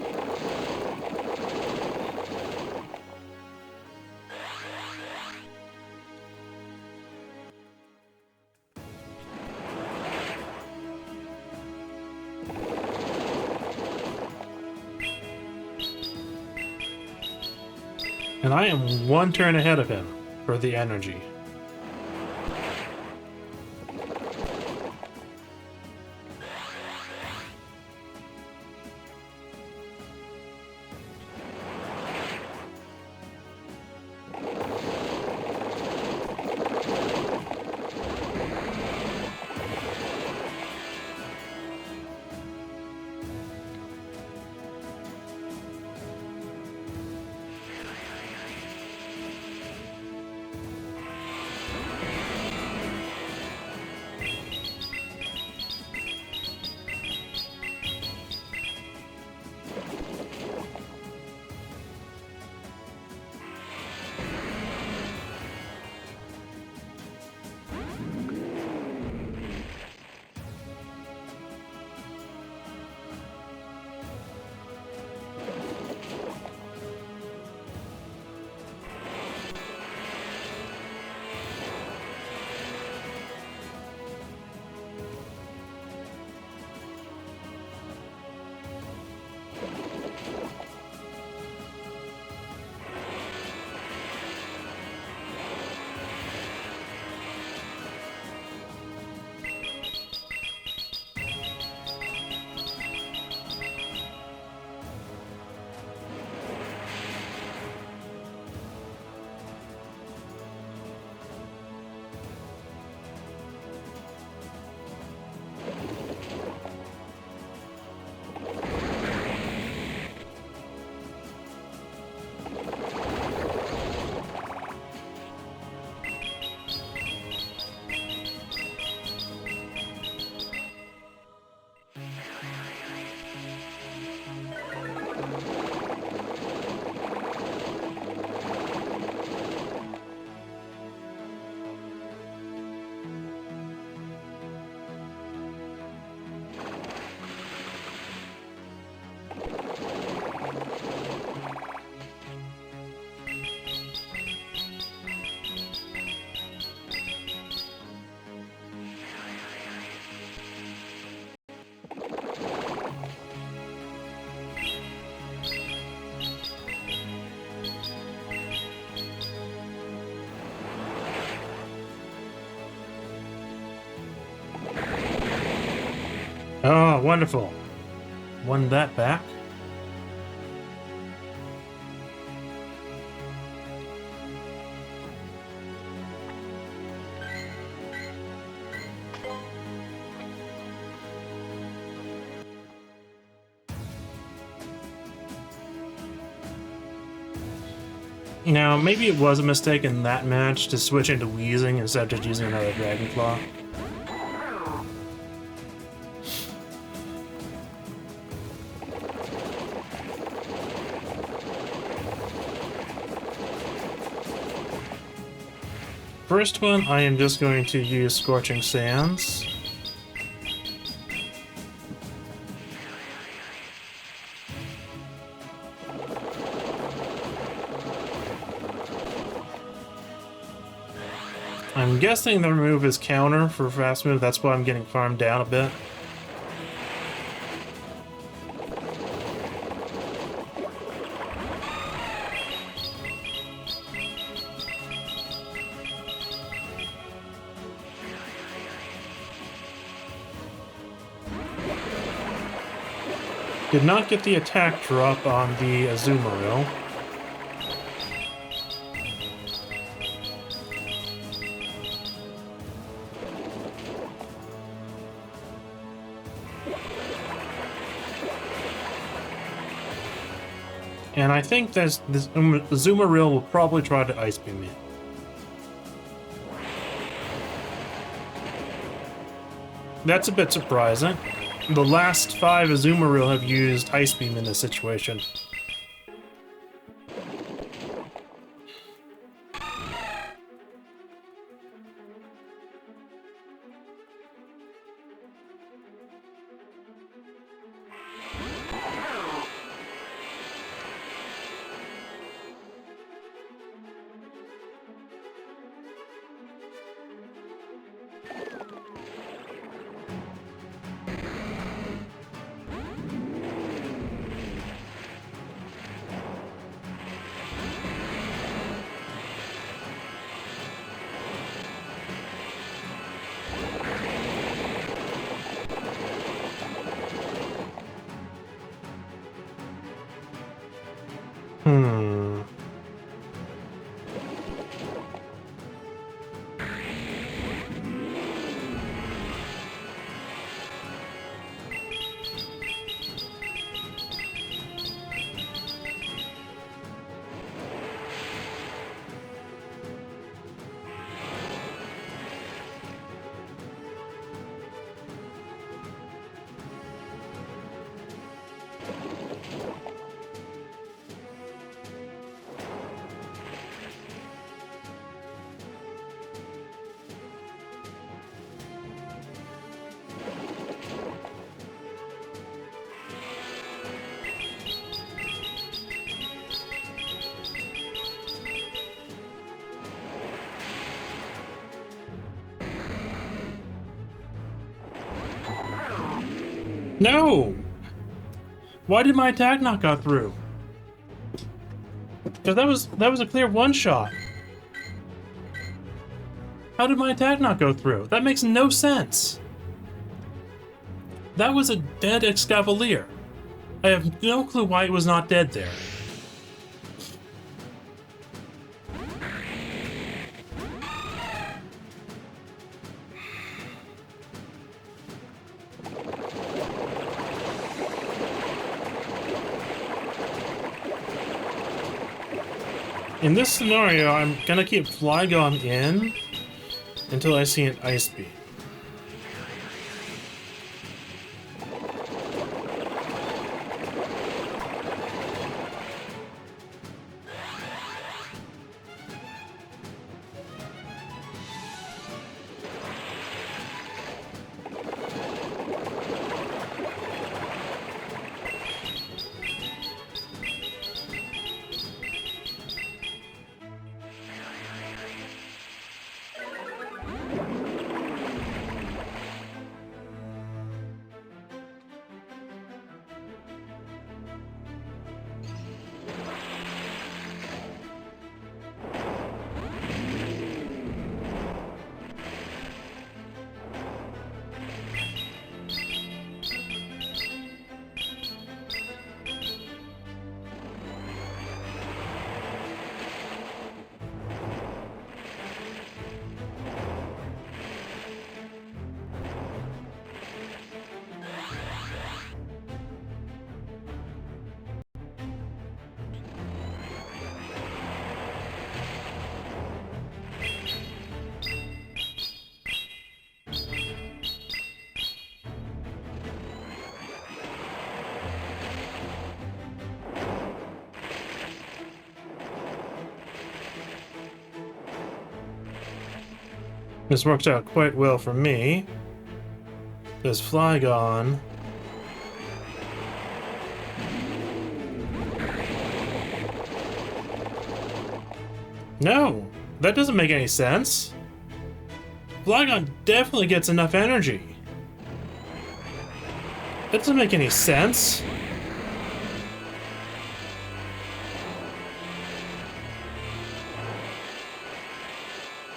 And I am one turn ahead of him for the energy. Oh, wonderful. Won that back. Now, maybe it was a mistake in that match to switch into Wheezing instead of just using another Dragon Claw. First one, I am just going to use Scorching Sands. I'm guessing the remove is counter for fast move, that's why I'm getting farmed down a bit. Did not get the attack drop on the Azumarill. And I think this Azumarill will probably try to Ice Beam me. That's a bit surprising. The last 5 Azumarill have used Ice Beam in this situation. No! Why did my attack not go through? Because that was a clear one-shot. How did my attack not go through? That makes no sense. That was a dead Excavalier. I have no clue why it was not dead there. In this scenario, I'm gonna keep Flygon in until I see an Ice Beam. This works out quite well for me. There's Flygon. No, that doesn't make any sense. Flygon definitely gets enough energy. That doesn't make any sense.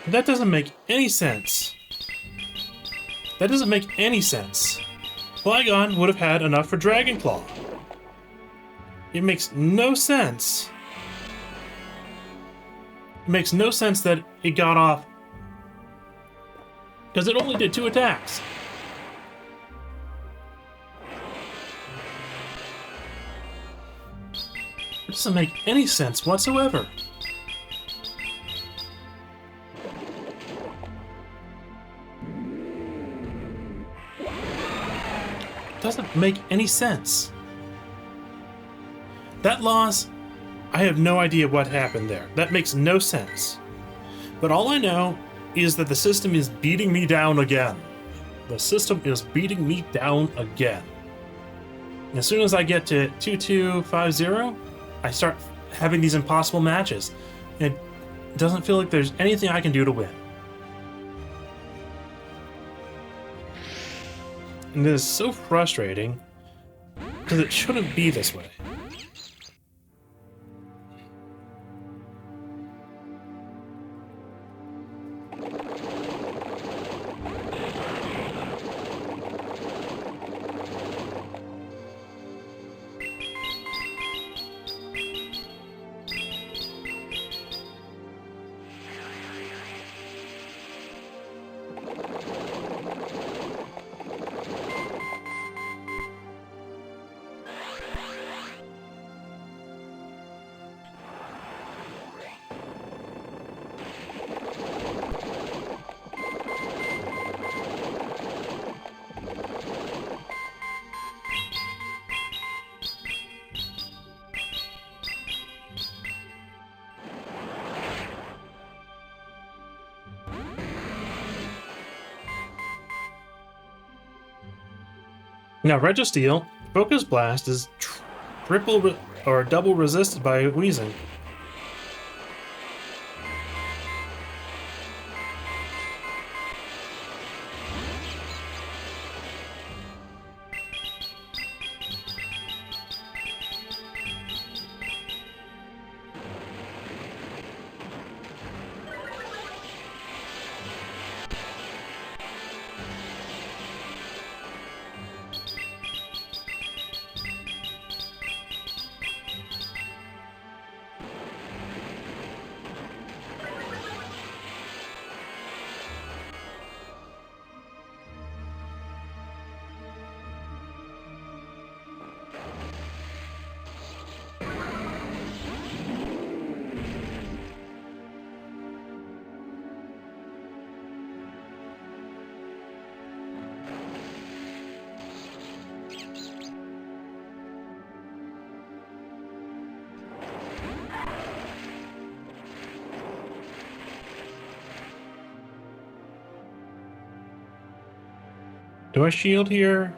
That doesn't make any sense. That doesn't make any sense. Flygon would have had enough for Dragon Claw. It makes no sense. It makes no sense that it got off. Because it only did 2 attacks. It doesn't make any sense whatsoever. Doesn't make any sense. That loss, I have no idea what happened there. That makes no sense. But all I know is that the system is beating me down again. The system is beating me down again. And as soon as I get to 2250, I start having these impossible matches. It doesn't feel like there's anything I can do to win. And it is so frustrating, because it shouldn't be this way. Now, Registeel, Focus Blast is triple or double resisted by Weezing. Do I shield here?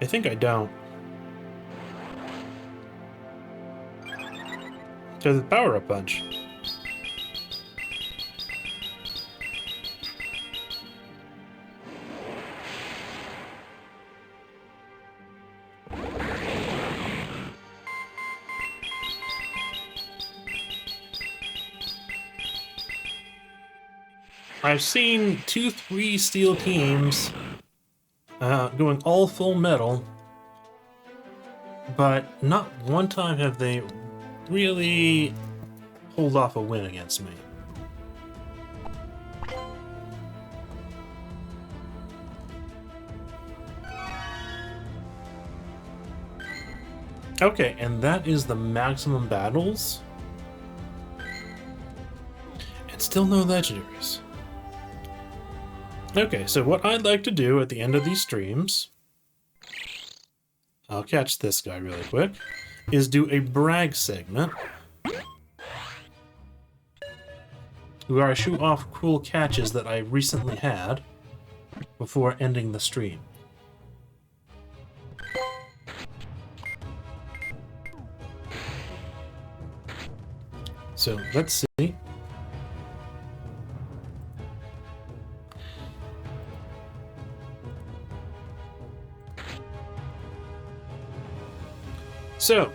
I think I don't. Because it's power-up punch. I've seen 2-3 steel teams going all full metal, but not one time have they really pulled off a win against me. Okay, and that is the maximum battles. And still no legendaries. Okay, so what I'd like to do at the end of these streams, I'll catch this guy really quick, is do a brag segment. where I show off cool catches that I recently had before ending the stream. So let's see. So,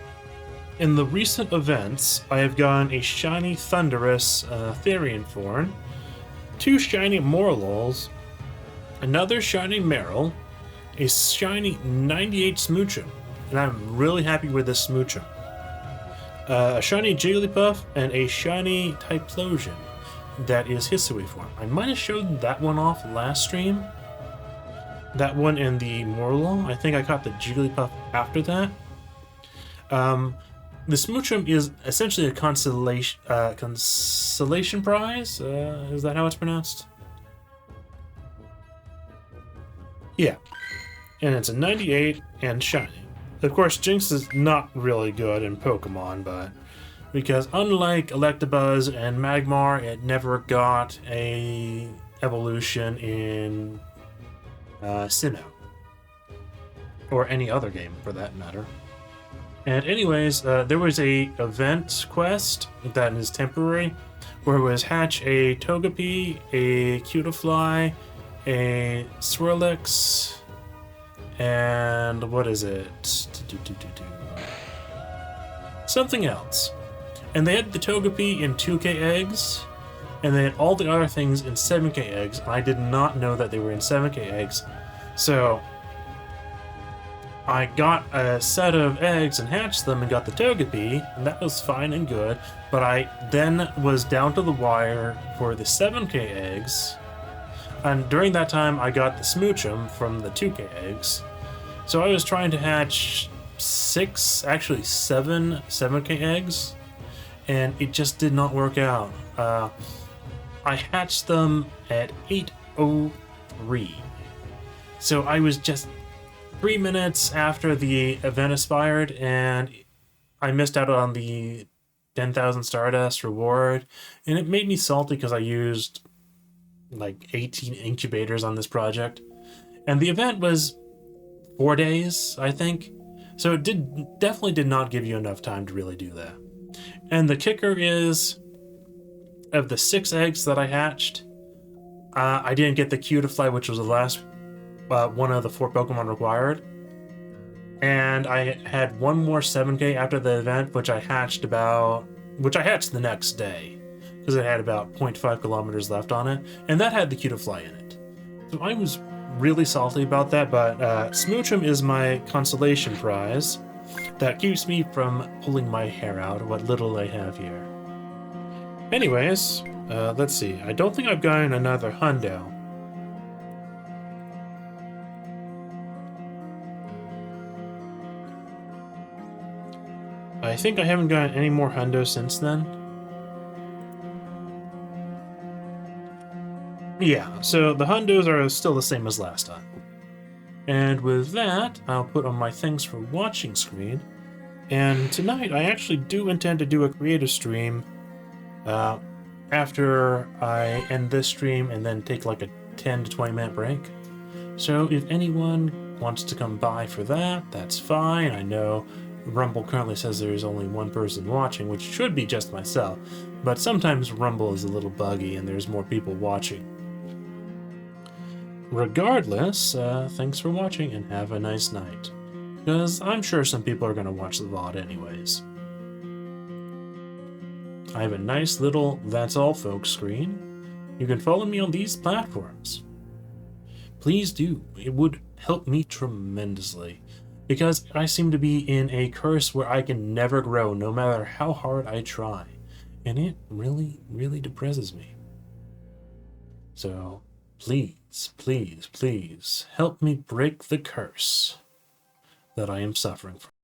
in the recent events, I have gotten a shiny Thunderous Therian Thorn, 2 shiny Morlols, another shiny Meryl, a shiny 98 Smoochum, and I'm really happy with this Smoochum. A shiny Jigglypuff, and a shiny Typhlosion that is Hisui form. I might have showed that one off last stream. That one and the Morlul. I think I caught the Jigglypuff after that. The Smoochum is essentially a consolation prize. Is that how it's pronounced? Yeah. And it's a 98 and shiny. Of course, Jinx is not really good in Pokemon, but because unlike Electabuzz and Magmar, it never got a evolution in Sinnoh. Or any other game, for that matter. And anyways, there was a event quest that is temporary, where it was hatch a Togepi, a Cutiefly, a Swirlix, and what is it? Something else. And they had the Togepi in 2k eggs, and they had all the other things in 7k eggs. I did not know that they were in 7k eggs, so I got a set of eggs and hatched them and got the Togepi, and that was fine and good, but I then was down to the wire for the 7k eggs, and during that time I got the Smoochum from the 2k eggs, so I was trying to hatch 7 7k eggs, and it just did not work out. I hatched them at 8:03, so I was just 3 minutes after the event expired, and I missed out on the 10,000 Stardust reward, and it made me salty because I used like 18 incubators on this project, and the event was 4 days, I think, so it definitely did not give you enough time to really do that. And the kicker is, of the 6 eggs that I hatched, I didn't get the Cutiefly, which was the last one of the 4 Pokemon required, and I had one more 7k after the event, which I hatched the next day, because it had about 0.5 kilometers left on it, and that had the Cutiefly in it. So I was really salty about that, but Smoochum is my consolation prize that keeps me from pulling my hair out, what little I have here. Anyways, let's see. I don't think I've gotten another hundo. I think I haven't gotten any more hundo since then. Yeah, so the hundos are still the same as last time. And with that, I'll put on my thanks for watching screen. And tonight, I actually do intend to do a creative stream after I end this stream and then take like a 10 to 20 minute break. So if anyone wants to come by for that, that's fine. I know Rumble currently says there's only one person watching, which should be just myself, but sometimes Rumble is a little buggy and there's more people watching. Regardless, thanks for watching and have a nice night, because I'm sure some people are going to watch the VOD anyways. I have a nice little That's All Folks screen. You can follow me on these platforms. Please do. It would help me tremendously, because I seem to be in a curse where I can never grow no matter how hard I try, and it really, really depresses me. So please, please, please help me break the curse that I am suffering from.